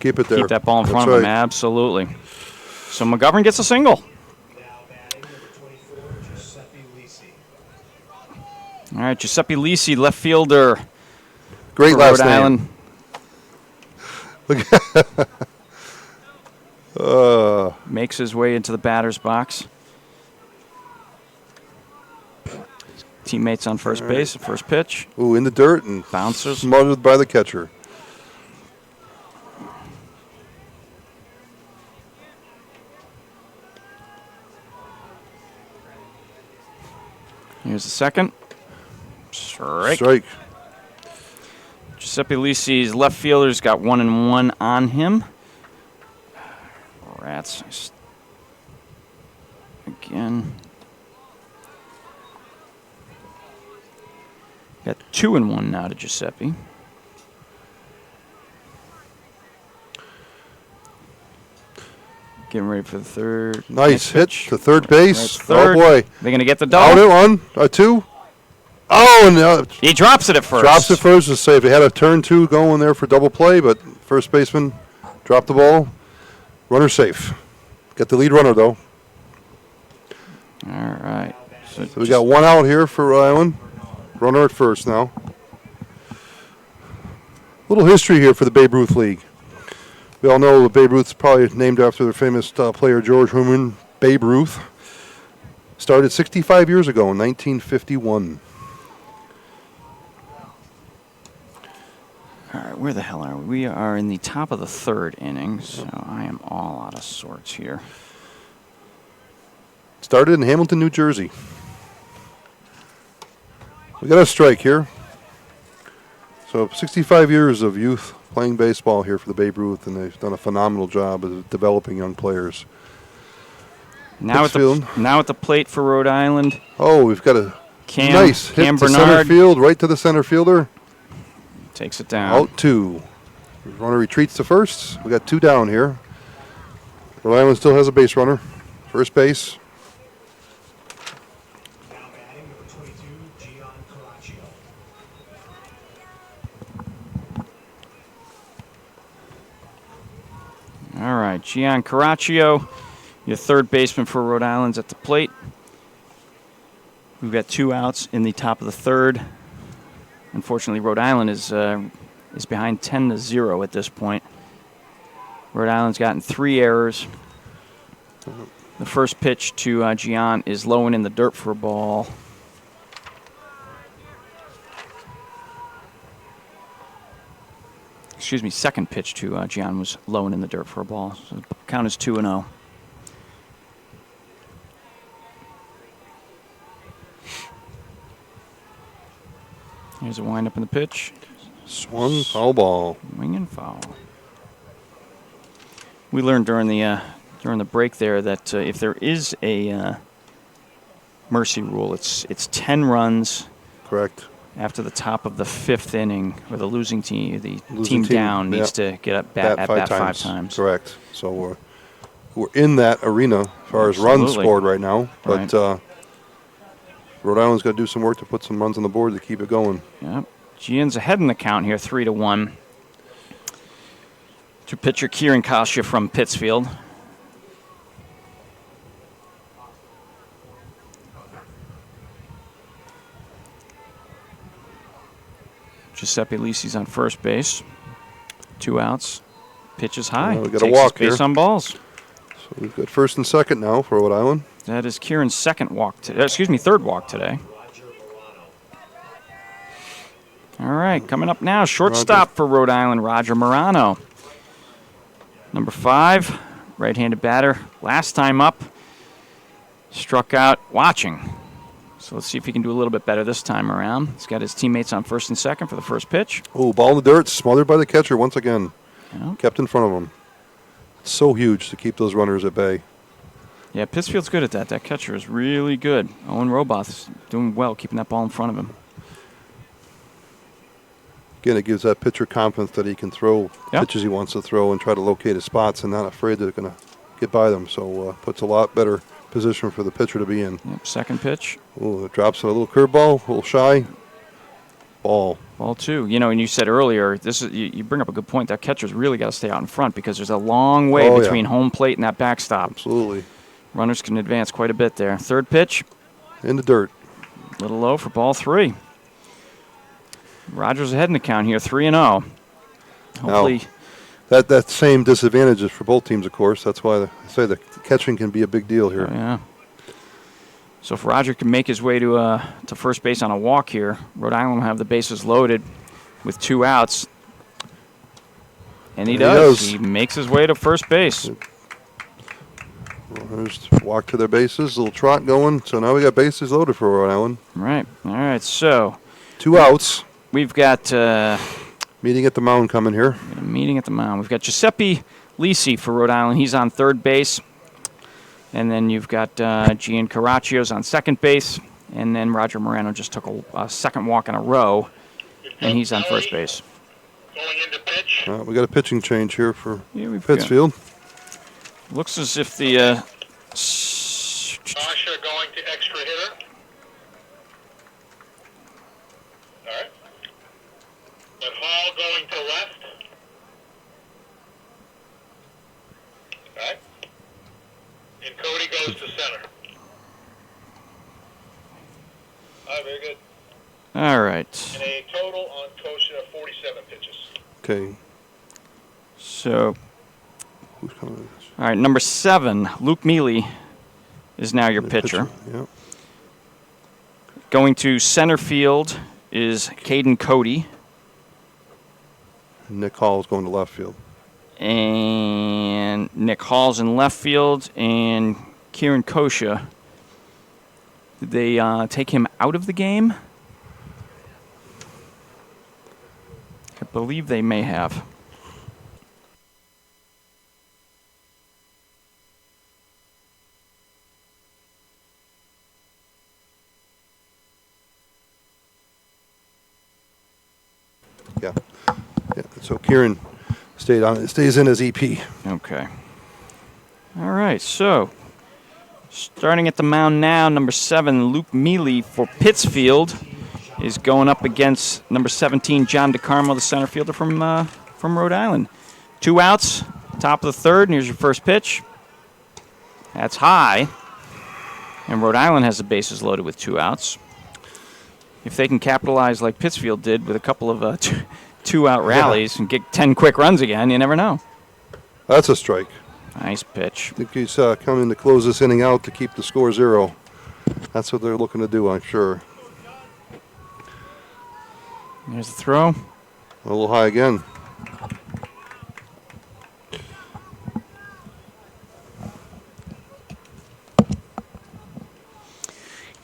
Keep it there. keep that ball in That's front of him. right. Absolutely. So McGovern gets a single. Now batting number 24, Giuseppe Lisi. All right, Giuseppe Lisi, left fielder Great for last Rhode name. Island. Makes his way into the batter's box. Teammates on first base, first pitch. Ooh, in the dirt and Bouncers. smothered by the catcher. Here's the second. Strike. Strike. Giuseppe Lisi's left fielder's got 1-1 on him. Rats. Again. Got 2-1 now to Giuseppe. Getting ready for the third. Nice next hit pitch. to third base. That's third. Oh, boy. They're going to get the Out double. it, one, two. Oh, and He drops it at first. drops it first. Is safe. They had a turn two going there for double play, but first baseman dropped the ball. Runner safe. Get the lead runner, though. All right. So we got one out here for Rhode Island. Runner at first now. Little history here for the Babe Ruth League. We all know Babe Ruth's probably named after the famous player George Herman Babe Ruth. Started 65 years ago in 1951. All right, where the hell are we? We are in the top of the third inning, so I am all out of sorts here. Started in Hamilton, New Jersey. We got a strike here. So 65 years of youth playing baseball here for the Babe Ruth, and they've done a phenomenal job of developing young players. Now at the plate for Rhode Island. Oh, we've got a nice hit Cam to center Bernard field, right to the center fielder. takes it down. Out two. Runner retreats to first. We got two down here. Rhode Island still has a base runner. First base. Now batting number 22, Gian Caraccio. All right, Gian Caraccio, your third baseman for Rhode Island's at the plate. We've got two outs in the top of the third. Unfortunately, Rhode Island is behind 10-0 at this point. Rhode Island's gotten 3 errors. The first pitch to Gian is low and in the dirt for a ball. Excuse me, second pitch to Gian was low and in the dirt for a ball. So the count is 2-0. Here's a windup in the pitch. Swung, foul ball. Swing and foul. We learned during the break there that if there is a mercy rule, it's 10 runs. Correct. After the top of the 5th inning, where the losing team, Losing team, down, needs yeah. to get up Bat five times. Correct. So we're in that arena as far as runs Absolutely. scored right now. But Right. Rhode Island's got to do some work to put some runs on the board to keep it going. Yep. Gian's ahead in the count here, 3-1. To pitcher Kieran Kasia from Pittsfield. Giuseppe Lisi's on first base. 2 outs. Pitch is high. We got a Takes walk his base here. on balls. So we've got first and second now for Rhode Island. That is Kieran's third walk today. Roger Morano. All right, coming up now, shortstop for Rhode Island, Roger Morano. Number 5, right-handed batter. Last time up, struck out watching. So let's see if he can do a little bit better this time around. He's got his teammates on first and second for the first pitch. Oh, ball in the dirt, smothered by the catcher once again. Yeah. Kept in front of him. It's so huge to keep those runners at bay. Yeah, Pittsfield's good at that. That catcher is really good. Owen Roboth's doing well, keeping that ball in front of him. Again, it gives that pitcher confidence that he can throw Yeah. pitches he wants to throw and try to locate his spots and not afraid they're going to get by them. So puts a lot better position for the pitcher to be in. Yep, second pitch. Oh, it drops a little curveball, a little shy. Ball. Ball 2. You know, and you said earlier, this is you bring up a good point. That catcher's really got to stay out in front because there's a long way Oh, yeah. between home plate and that backstop. Absolutely. Runners can advance quite a bit there. Third pitch, In the dirt. a little low for ball 3. Rogers ahead in the count here, 3-0. Hopefully, That same disadvantage is for both teams, of course. That's why I say the catching can be a big deal here. oh, yeah. So if Roger can make his way to first base on a walk here, Rhode Island will have the bases loaded with 2 outs. And he does. He makes his way to first base. Runners walk to their bases, a little trot going. So now we got bases loaded for Rhode Island. Right. All right. So 2 outs. we've got Meeting at the mound coming here. a meeting at the mound. We've got Giuseppe Lisi for Rhode Island. He's on third base. And then you've got Gian Caraccios on second base. And then Roger Moreno just took a second walk in a row. And he's on first base. Going into pitch. We got a pitching change here for Yeah, we've got- Pittsfield. Looks as if the Sasha going to extra hitter. All right. And Hall going to left. All right. And Cody goes to center. All right, very good. all right. And a total on Kosha of 47 pitches. Okay. So, Who's coming? all right, number 7, Luke Mealy is now your pitcher. Yeah. Going to center field is Caden Cody. Nick Hall is going to left field. And Nick Hall's in left field. And Kieran Kosha. Did they take him out of the game? I believe they may have. Yeah. So Kieran stays in as EP. Okay. All right, so starting at the mound now, number 7, Luke Mealy for Pittsfield is going up against number 17, John DeCarmo, the center fielder from Rhode Island. 2 outs, top of the third, and here's your first pitch. That's high, and Rhode Island has the bases loaded with 2 outs. If they can capitalize like Pittsfield did with a couple of 2-out rallies and get 10 quick runs again, you never know. That's a strike. Nice pitch. I think he's coming to close this inning out to keep the score 0. That's what they're looking to do, I'm sure. There's the throw. A little high again.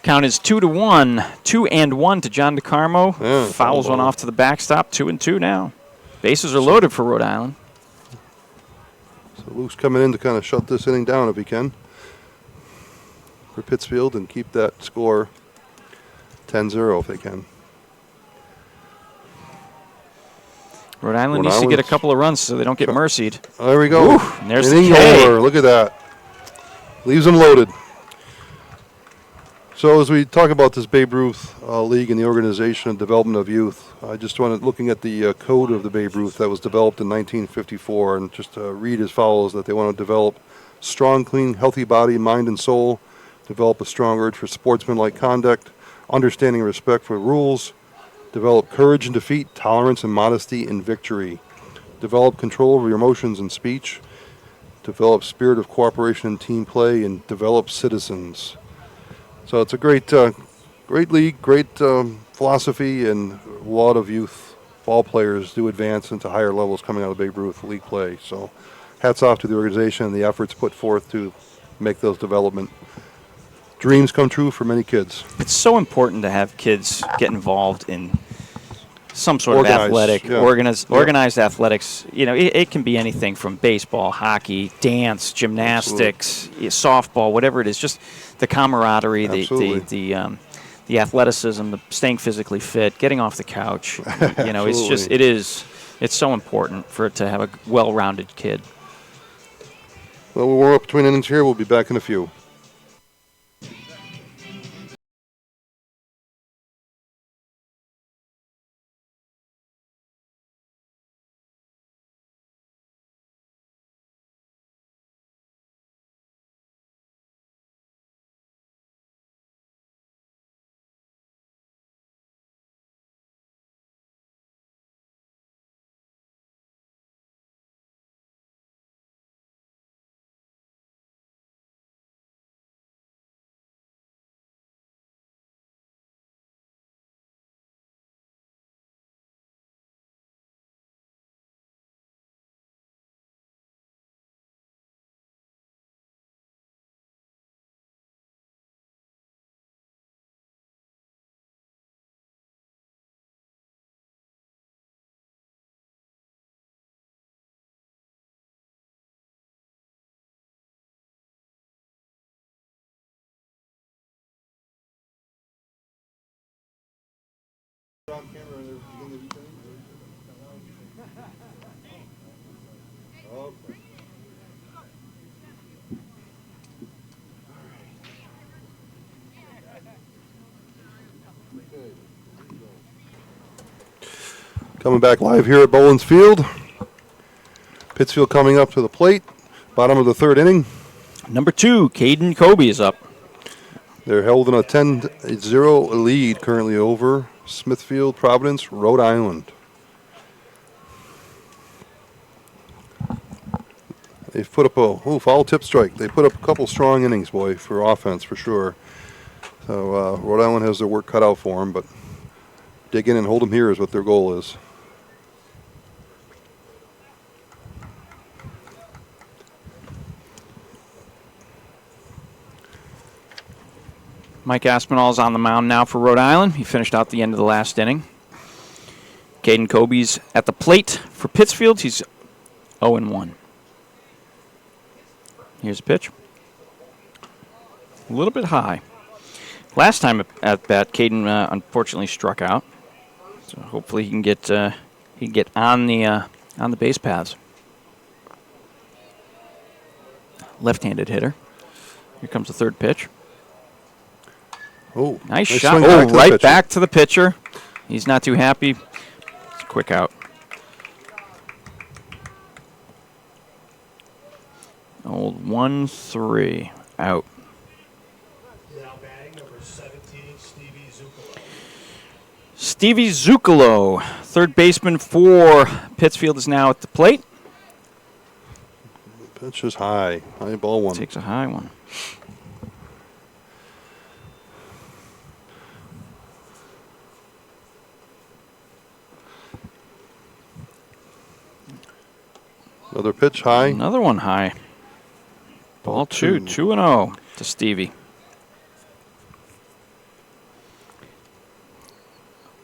Count is 2-1. 2-1 to John DeCarmo. Yeah, Fouls one ball. off to the backstop. 2-2 now. Bases are loaded for Rhode Island. So Luke's coming in to kind of shut this inning down if he can for Pittsfield and keep that score 10-0 if they can. Rhode Island Rhode needs to get a Island's- couple of runs so they don't get mercied. There we go. Ooh, and there's the Inning K. over. Look at that. Leaves them loaded. So as we talk about this Babe Ruth League and the organization and development of youth, I just wanted looking at the code of the Babe Ruth that was developed in 1954 and just read as follows that they want to develop strong, clean, healthy body, mind, and soul, develop a strong urge for sportsmanlike conduct, understanding and respect for rules, develop courage in defeat, tolerance and modesty in victory, develop control over your emotions and speech, develop spirit of cooperation and team play, and develop citizens. So it's a great league, great philosophy, and a lot of youth ball players do advance into higher levels coming out of Babe Ruth League play. So hats off to the organization and the efforts put forth to make those development dreams come true for many kids. It's so important to have kids get involved in some sort of athletic, yeah. organized athletics. You know, it can be anything from baseball, hockey, dance, gymnastics, softball, whatever it is. Just the camaraderie, the the athleticism, the staying physically fit, getting off the couch. You know, it's just it's so important for it to have a well-rounded kid. Well, we'll warm up between innings here. We'll be back in a few. Coming back live here at Bullens Field. Pittsfield coming up to the plate. Bottom of the third inning. Number 2, Caden Kobe is up. They're held in a 10-0 lead currently over Smithfield, Providence, Rhode Island. They've put up a foul tip strike. They put up a couple strong innings, boy, for offense for sure. So Rhode Island has their work cut out for them, but dig in and hold them here is what their goal is. Mike Aspinall's on the mound now for Rhode Island. He finished out the end of the last inning. Caden Kobe's at the plate for Pittsfield. He's 0-1. Here's a pitch. A little bit high. Last time at bat, Caden unfortunately struck out. So hopefully he can get on the base paths. Left-handed hitter. Here comes the third pitch. Oh, nice swing shot. back to the Right pitcher. back to the pitcher. He's not too happy. It's a quick out. Old 1-3 out. Now batting number 17, Stevie Zuccolo. Stevie Zuccolo, third baseman for Pittsfield, is now at the plate. Pitch is high ball one. Takes a high one. Another pitch high. Another one high. Ball 2, 2-0 to Stevie.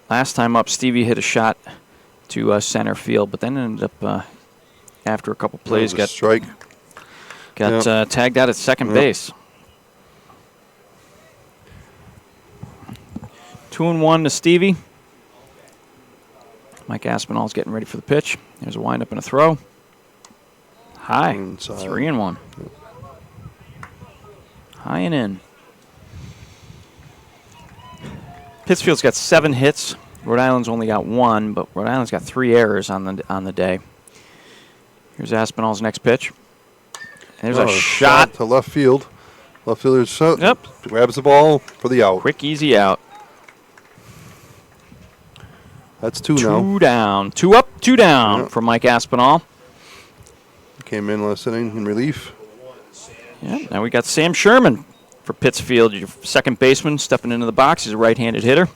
Last time up, Stevie hit a shot to center field, but then ended up, after a couple plays, got strike. Got tagged out at second base. 2-1 to Stevie. Mike Aspinall's getting ready for the pitch. There's a windup and a throw. High. Inside. 3-1. High and in. Pittsfield's got 7 hits. Rhode Island's only got 1, but Rhode Island's got 3 errors on the day. Here's Aspinall's next pitch. There's a shot to left field. Left fielder Yep. grabs the ball for the out. Quick, easy out. That's 2 now. 2 down. 2 up, 2 down for Mike Aspinall. Came in last inning in relief. Yeah, now we got Sam Sherman for Pittsfield, your second baseman, stepping into the box. He's a right-handed hitter.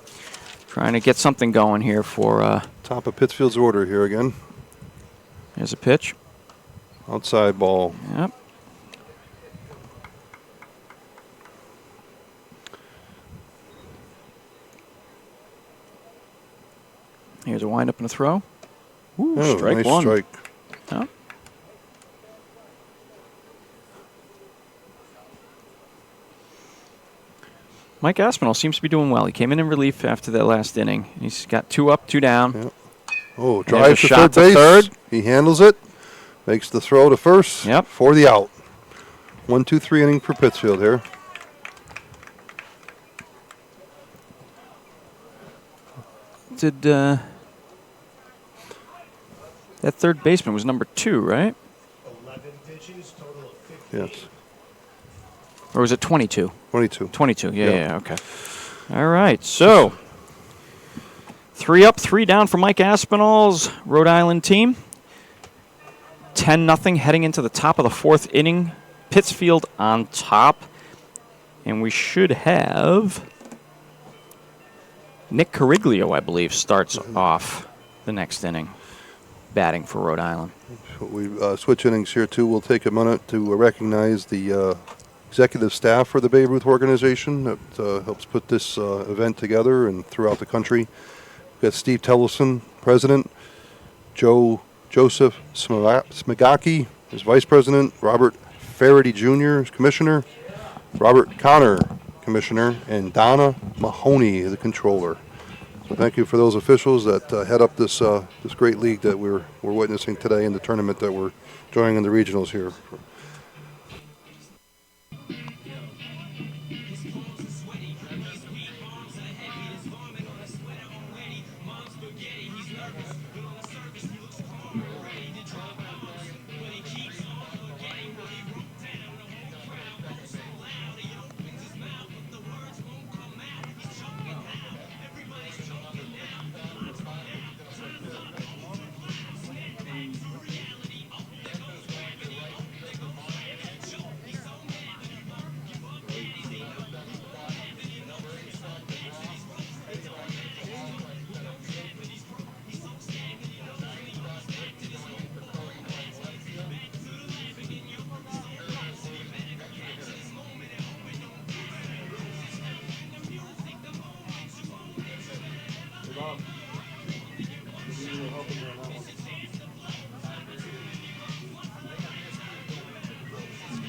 Trying to get something going here for... Top of Pittsfield's order here again. Here's a pitch. Outside ball. Yep. Here's a windup and a throw. Ooh, Oh, strike nice one. strike. Yep. Mike Aspinall seems to be doing well. He came in relief after that last inning. He's got 2 up, 2 down. Yep. Oh, And there's drive a to shot third to base. third. He handles it. Makes the throw to first. Yep. For the out. 1, 2, 3 inning for Pittsfield here. Did that third baseman was number 2, right? 11 pitches, total of 50. Yes. Or was it 22? 22. 22. Yeah, Yeah. yeah, okay. All right. So 3 up, 3 down for Mike Aspinall's Rhode Island team. 10-0 heading into the top of the 4th inning. Pittsfield on top. And we should have Nick Cariglio, I believe, starts off the next inning, batting for Rhode Island. We switch innings here, too. We'll take a minute to recognize the executive staff for the Babe Ruth organization that helps put this event together and throughout the country. We've got Steve Tellison, president, Joseph Smigaki, his vice president, Robert Faraday Jr., his commissioner, Robert Connor, commissioner, and Donna Mahoney, the controller. So thank you for those officials that head up this this great league that we're witnessing today in the tournament that we're joining in the regionals here.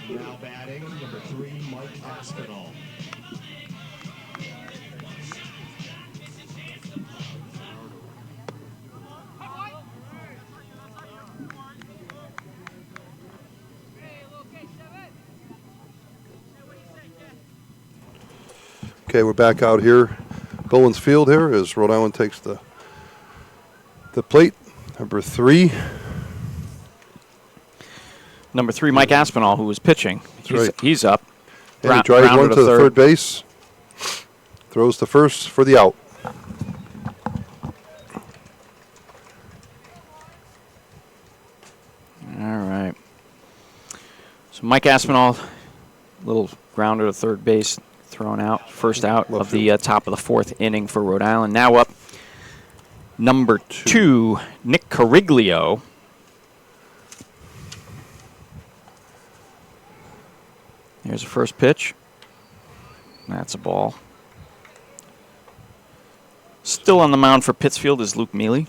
Now batting, number 3, Mike Aspinall. Okay, we're back out here. Bullens Field here as Rhode Island takes the plate. Number 3. Number 3, Mike Aspinall, who was pitching. Right. He's up. And he drives one Grounded to the third base. Throws to first for the out. All right. So Mike Aspinall, little grounder to third base, thrown out. First out Left of the top of the 4th inning for Rhode Island. Now up, number 2, Nick Cariglio. Here's the first pitch. That's a ball. Still on the mound for Pittsfield is Luke Mealy.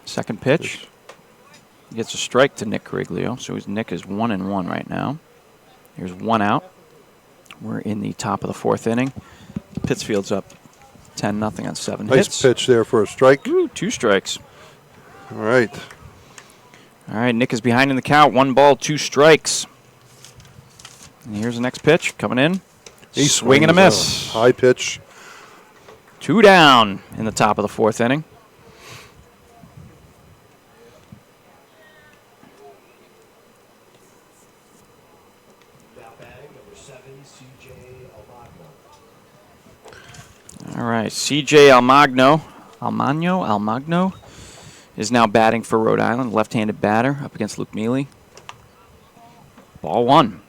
Second pitch. Gets a strike to Nick Cariglio, so Nick is 1-1 right now. Here's 1 out. We're in the top of the 4th inning. Pittsfield's up 10-0 on 7 hits. Nice pitch there for a strike. Ooh, 2 strikes. All right. All right, Nick is behind in the count. 1 ball, 2 strikes. And here's the next pitch coming in. He Swing and a swings miss. High pitch. 2 down in the top of the 4th inning. Now batting, number 7, C.J. Almagno. All right, C.J. Almagno is now batting for Rhode Island. Left-handed batter up against Luke Mealy. Ball 1.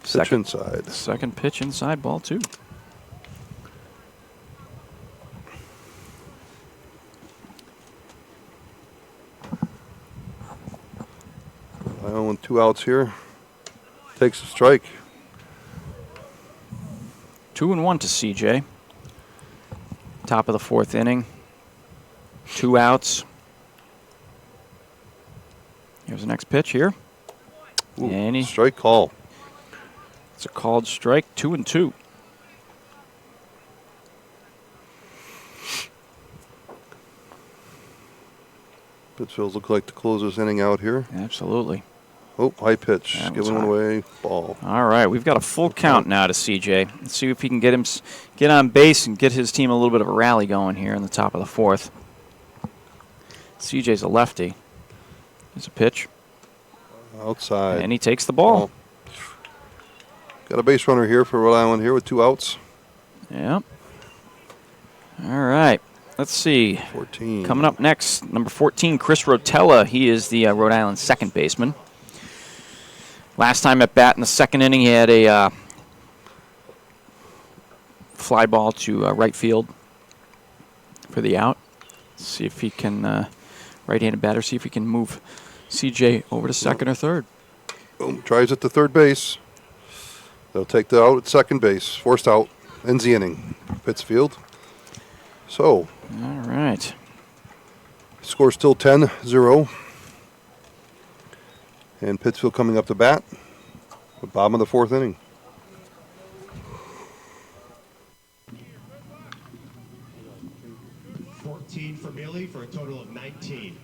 Pitch inside. Second pitch inside, ball 2. With 2 outs here. Takes a strike. 2-1 to CJ. Top of the 4th inning. 2 outs. Here's the next pitch here. Ooh, strike call. It's a called strike, 2-2. Pittsfield look like to close this inning out here. Absolutely. Oh, high pitch. That was Giving one high. away. Ball. All right, we've got a full count now to CJ. Let's see if he can get on base and get his team a little bit of a rally going here in the top of the 4th. CJ's a lefty. There's a pitch. Outside. And he takes the ball. Got a base runner here for Rhode Island here with 2 outs. Yep. All right. Let's see. 14. Coming up next, number 14, Chris Rotella. He is the Rhode Island second baseman. Last time at bat in the 2nd inning, he had a fly ball to right field for the out. Let's see if he can, right-handed batter, see if he can move CJ over to 2nd or 3rd. Boom. Tries it to 3rd base. They'll take the out at 2nd base. Forced out. Ends the inning. Pittsfield. So. All right. Score still 10-0. And Pittsfield coming up to bat. The bottom of the 4th inning. For Billy for a total of 19.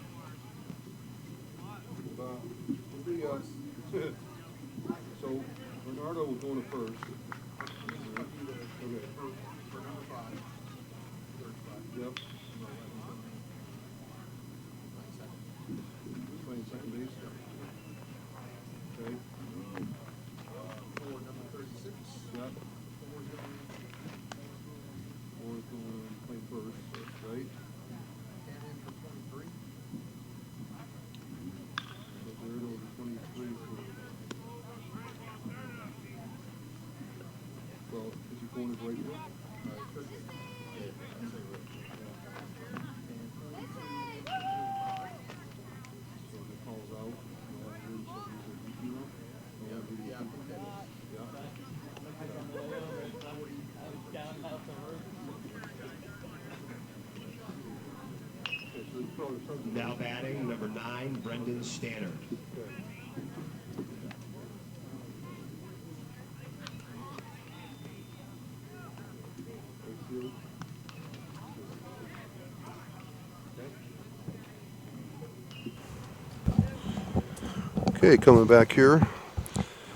So Bernardo was going to first. Yep. Playing second base. Okay. Number 36. Yep. Fourth playing first, right? Well, is he going his right here? So if it calls out, Now batting, number 9, Brendan Stannard. Okay, coming back here.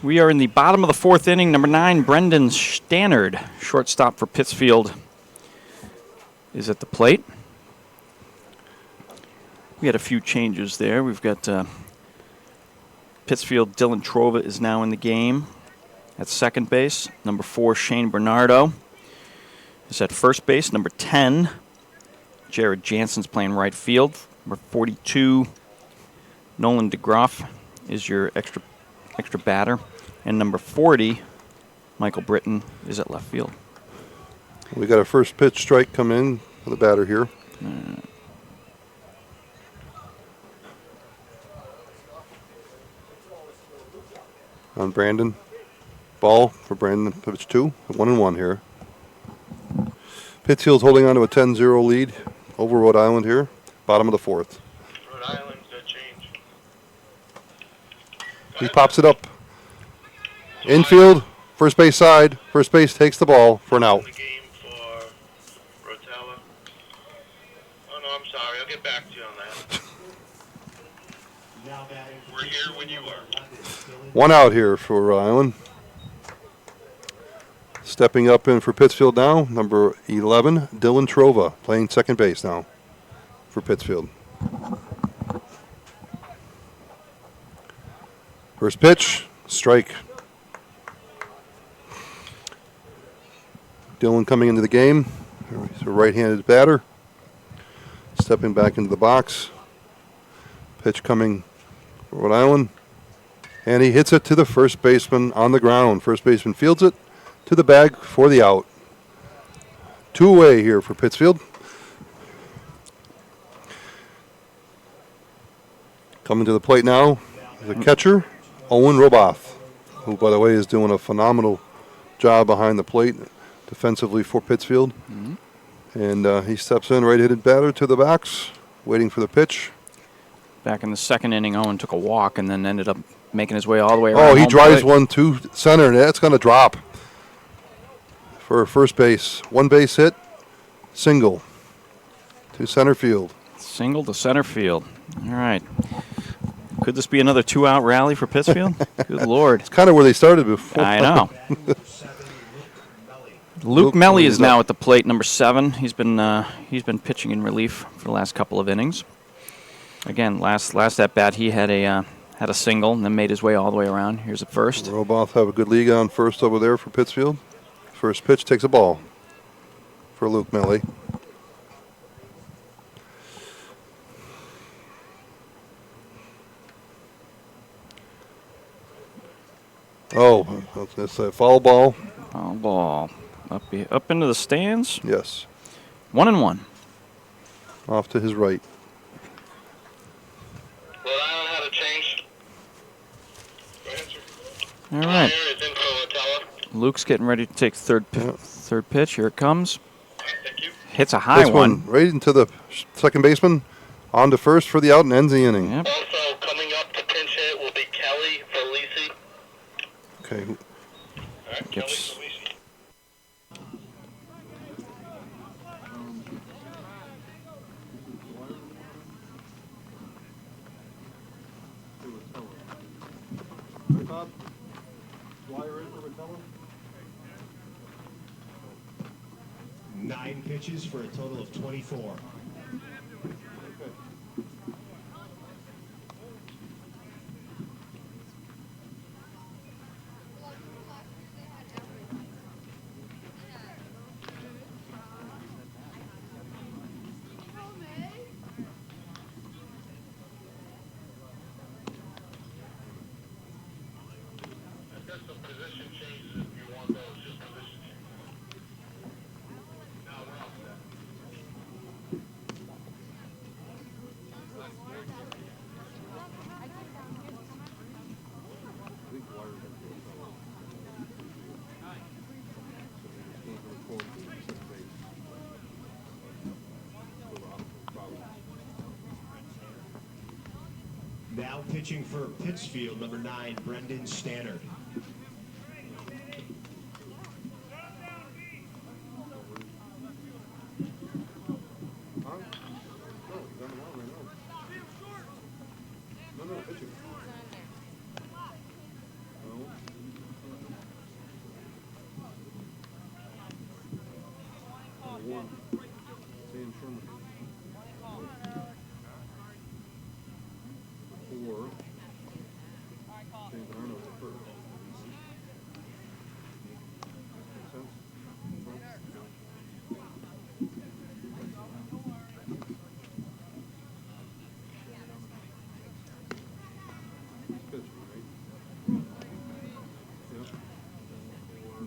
We are in the bottom of the 4th inning. Number 9, Brendan Stannard, shortstop for Pittsfield, is at the plate. We had a few changes there. We've got Pittsfield, Dylan Trova is now in the game at 2nd base. Number 4, Shane Bernardo is at 1st base. Number 10, Jared Jansen's playing right field. Number 42, Nolan DeGroff is your extra batter. And number 40, Michael Britton, is at left field. We got a first pitch strike come in for the batter here. On Brandon. Ball for Brandon. Pitch 2. 1-1 here. Pittsfield's holding on to a 10-0 lead over Rhode Island here. Bottom of the 4th. Rhode Island's a change. He pops it up. Infield. First base side. First base takes the ball for an out. The game for Rotella. Oh, no, I'm sorry. I'll get back to you on that. Now batting. We're here when you are. 1 out here for Rhode Island. Stepping up in for Pittsfield now, number 11, Dylan Trova, playing 2nd base now for Pittsfield. First pitch, strike. Dylan coming into the game. He's a right-handed batter. Stepping back into the box. Pitch coming for Rhode Island. And he hits it to the first baseman on the ground. First baseman fields it to the bag for the out. 2 away here for Pittsfield. Coming to the plate now, the catcher, Owen Roboth, who, by the way, is doing a phenomenal job behind the plate defensively for Pittsfield. And he steps in, right-handed batter to the box, waiting for the pitch. Back in the second inning, Owen took a walk and then ended up making his way all the way around. Oh, he home drives plate. one to center, and that's going to drop for first base. One base hit, single to center field. Single to center field. All right. Could this be another 2-out rally for Pittsfield? Good Lord. It's kind of where they started before. I know. Batting number 7, Luke Melly. Luke Luke Melly Melly is is now up. at the plate, number 7. He's been pitching in relief for the last couple of innings. Again, last at bat he had a single and then made his way all the way around. Here's the first. Roboth have a good league on first over there for Pittsfield. First pitch takes a ball for Luke Melly. Oh, that's a foul ball. Foul ball up into the stands. Yes, 1-1. off to his right. Rhode Island had a change. Go ahead, sir. All right. Here is in for Rotella. Luke's getting ready to take third pitch. Here it comes. Thank you. Hits a high This one. right into the second baseman, on to first for the out and ends the inning. Yep. Also coming up to pinch hit will be Kelly Felici. Okay, All right, Kelly Gets- Felici. Nine pitches for a total of 24. I've got some position changes if you want those, just position changes. No, we're all set. Now pitching for Pittsfield, number 9, Brendan Stannard.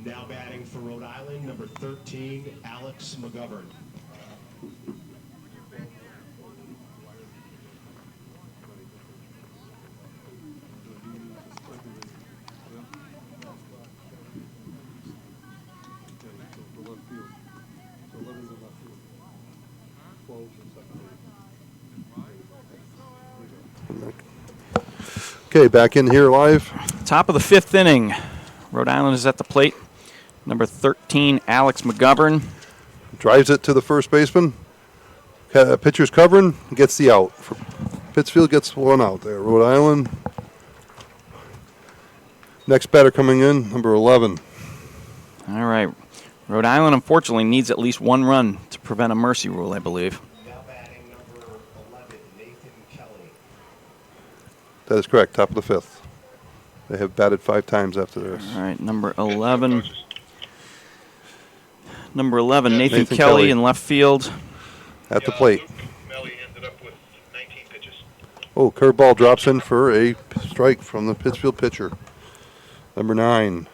Now batting for Rhode Island, number 13, Alex McGovern. okay, back in here live. Top of the 5th inning. Rhode Island is at the plate. Number 13, Alex McGovern. Drives it to the first baseman. Pitcher's covering, gets the out. Pittsfield gets one out there. Rhode Island. Next batter coming in, number 11. All right. Rhode Island, unfortunately, needs at least one run to prevent a mercy rule, I believe. Now batting number 11, Nathan Kelly. That is correct, top of the 5th. They have batted 5 times after this. All right, number 11. Number 11, Nathan, Nathan Kelly Kelly. in left field. At the plate. Luke Melly ended up with 19 pitches. Oh, curveball drops in for a strike from the Pittsfield pitcher. Number 9,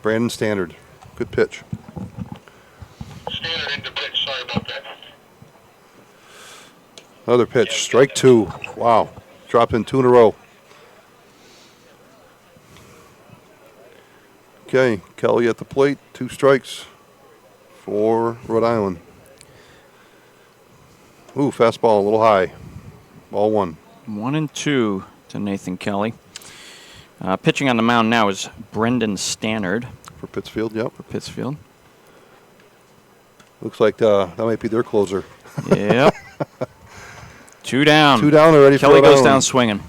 Brandon Stannard. Good pitch. Standard into pitch, sorry about that. Another pitch, strike 2. Wow, dropped in 2 in a row. Okay, Kelly at the plate, 2 strikes for Rhode Island. Ooh, fastball a little high. Ball 1. 1-2 to Nathan Kelly. Pitching on the mound now is Brendan Stannard For Pittsfield, yep. for Pittsfield. Looks like that might be their closer. Yep. 2 down. 2 down already for Kelly Rhode goes Island. down swinging.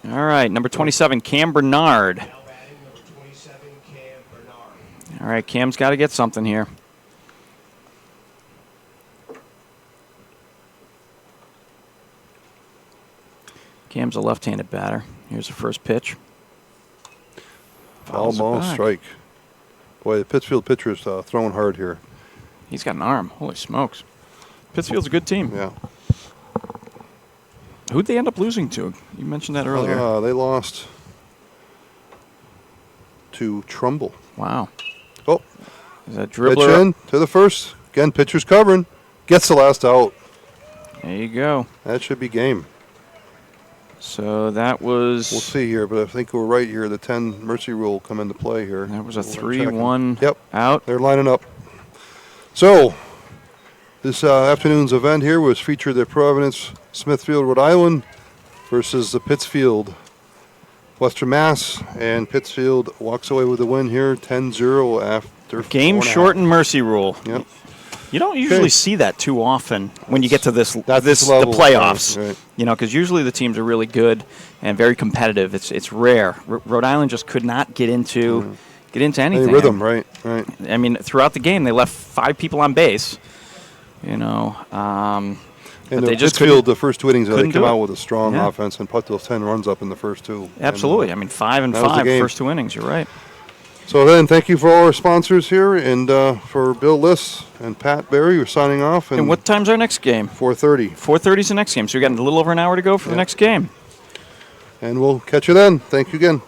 All right, number 27, Cam Bernard. Now batting number 27, Cam Bernard. All right, Cam's got to get something here. Cam's a left-handed batter. Here's the first pitch. Foul Fouls it ball back. strike. Boy, the Pittsfield pitcher's throwing hard here. He's got an arm. Holy smokes. Pittsfield's a good team. Yeah. Who'd they end up losing to? You mentioned that earlier. They lost to Trumbull. Wow. Oh, Is that pitch dribbler? in to the first. Again, pitcher's covering. Gets the last out. There you go. That should be game. So that was We'll see here, but I think we're right here. The 10 mercy rule will come into play here. that was a We're checking. 3-1 Yep. out. They're lining up. So, this afternoon's event here was featured at Providence, Smithfield, Rhode Island versus the Pittsfield, Western Mass. And Pittsfield walks away with a win here, 10-0 after Game 4.5. shortened mercy rule. Yep. You don't usually Okay. see that too often when you get to this That's the level, playoffs. right. You know, because usually the teams are really good and very competitive. It's rare. Rhode Island just could not get into anything. Any rhythm, right? Right. I mean, throughout the game, they left 5 people on base. You know, And but they just Pittsfield, the first 2 innings, they couldn't came do it. out with a strong Yeah. offense and put those 10 runs up in the first 2. absolutely. I And, mean, 5 and that was the 5 game. first 2 innings. You're right. so then, thank you for all our sponsors here, and for Bill Liss and Pat Berry, we're signing off. And what time's our next game? 4:30. 4:30 is the next game. So we got a little over an hour to go for the Yeah. next game. And we'll catch you then. Thank you again.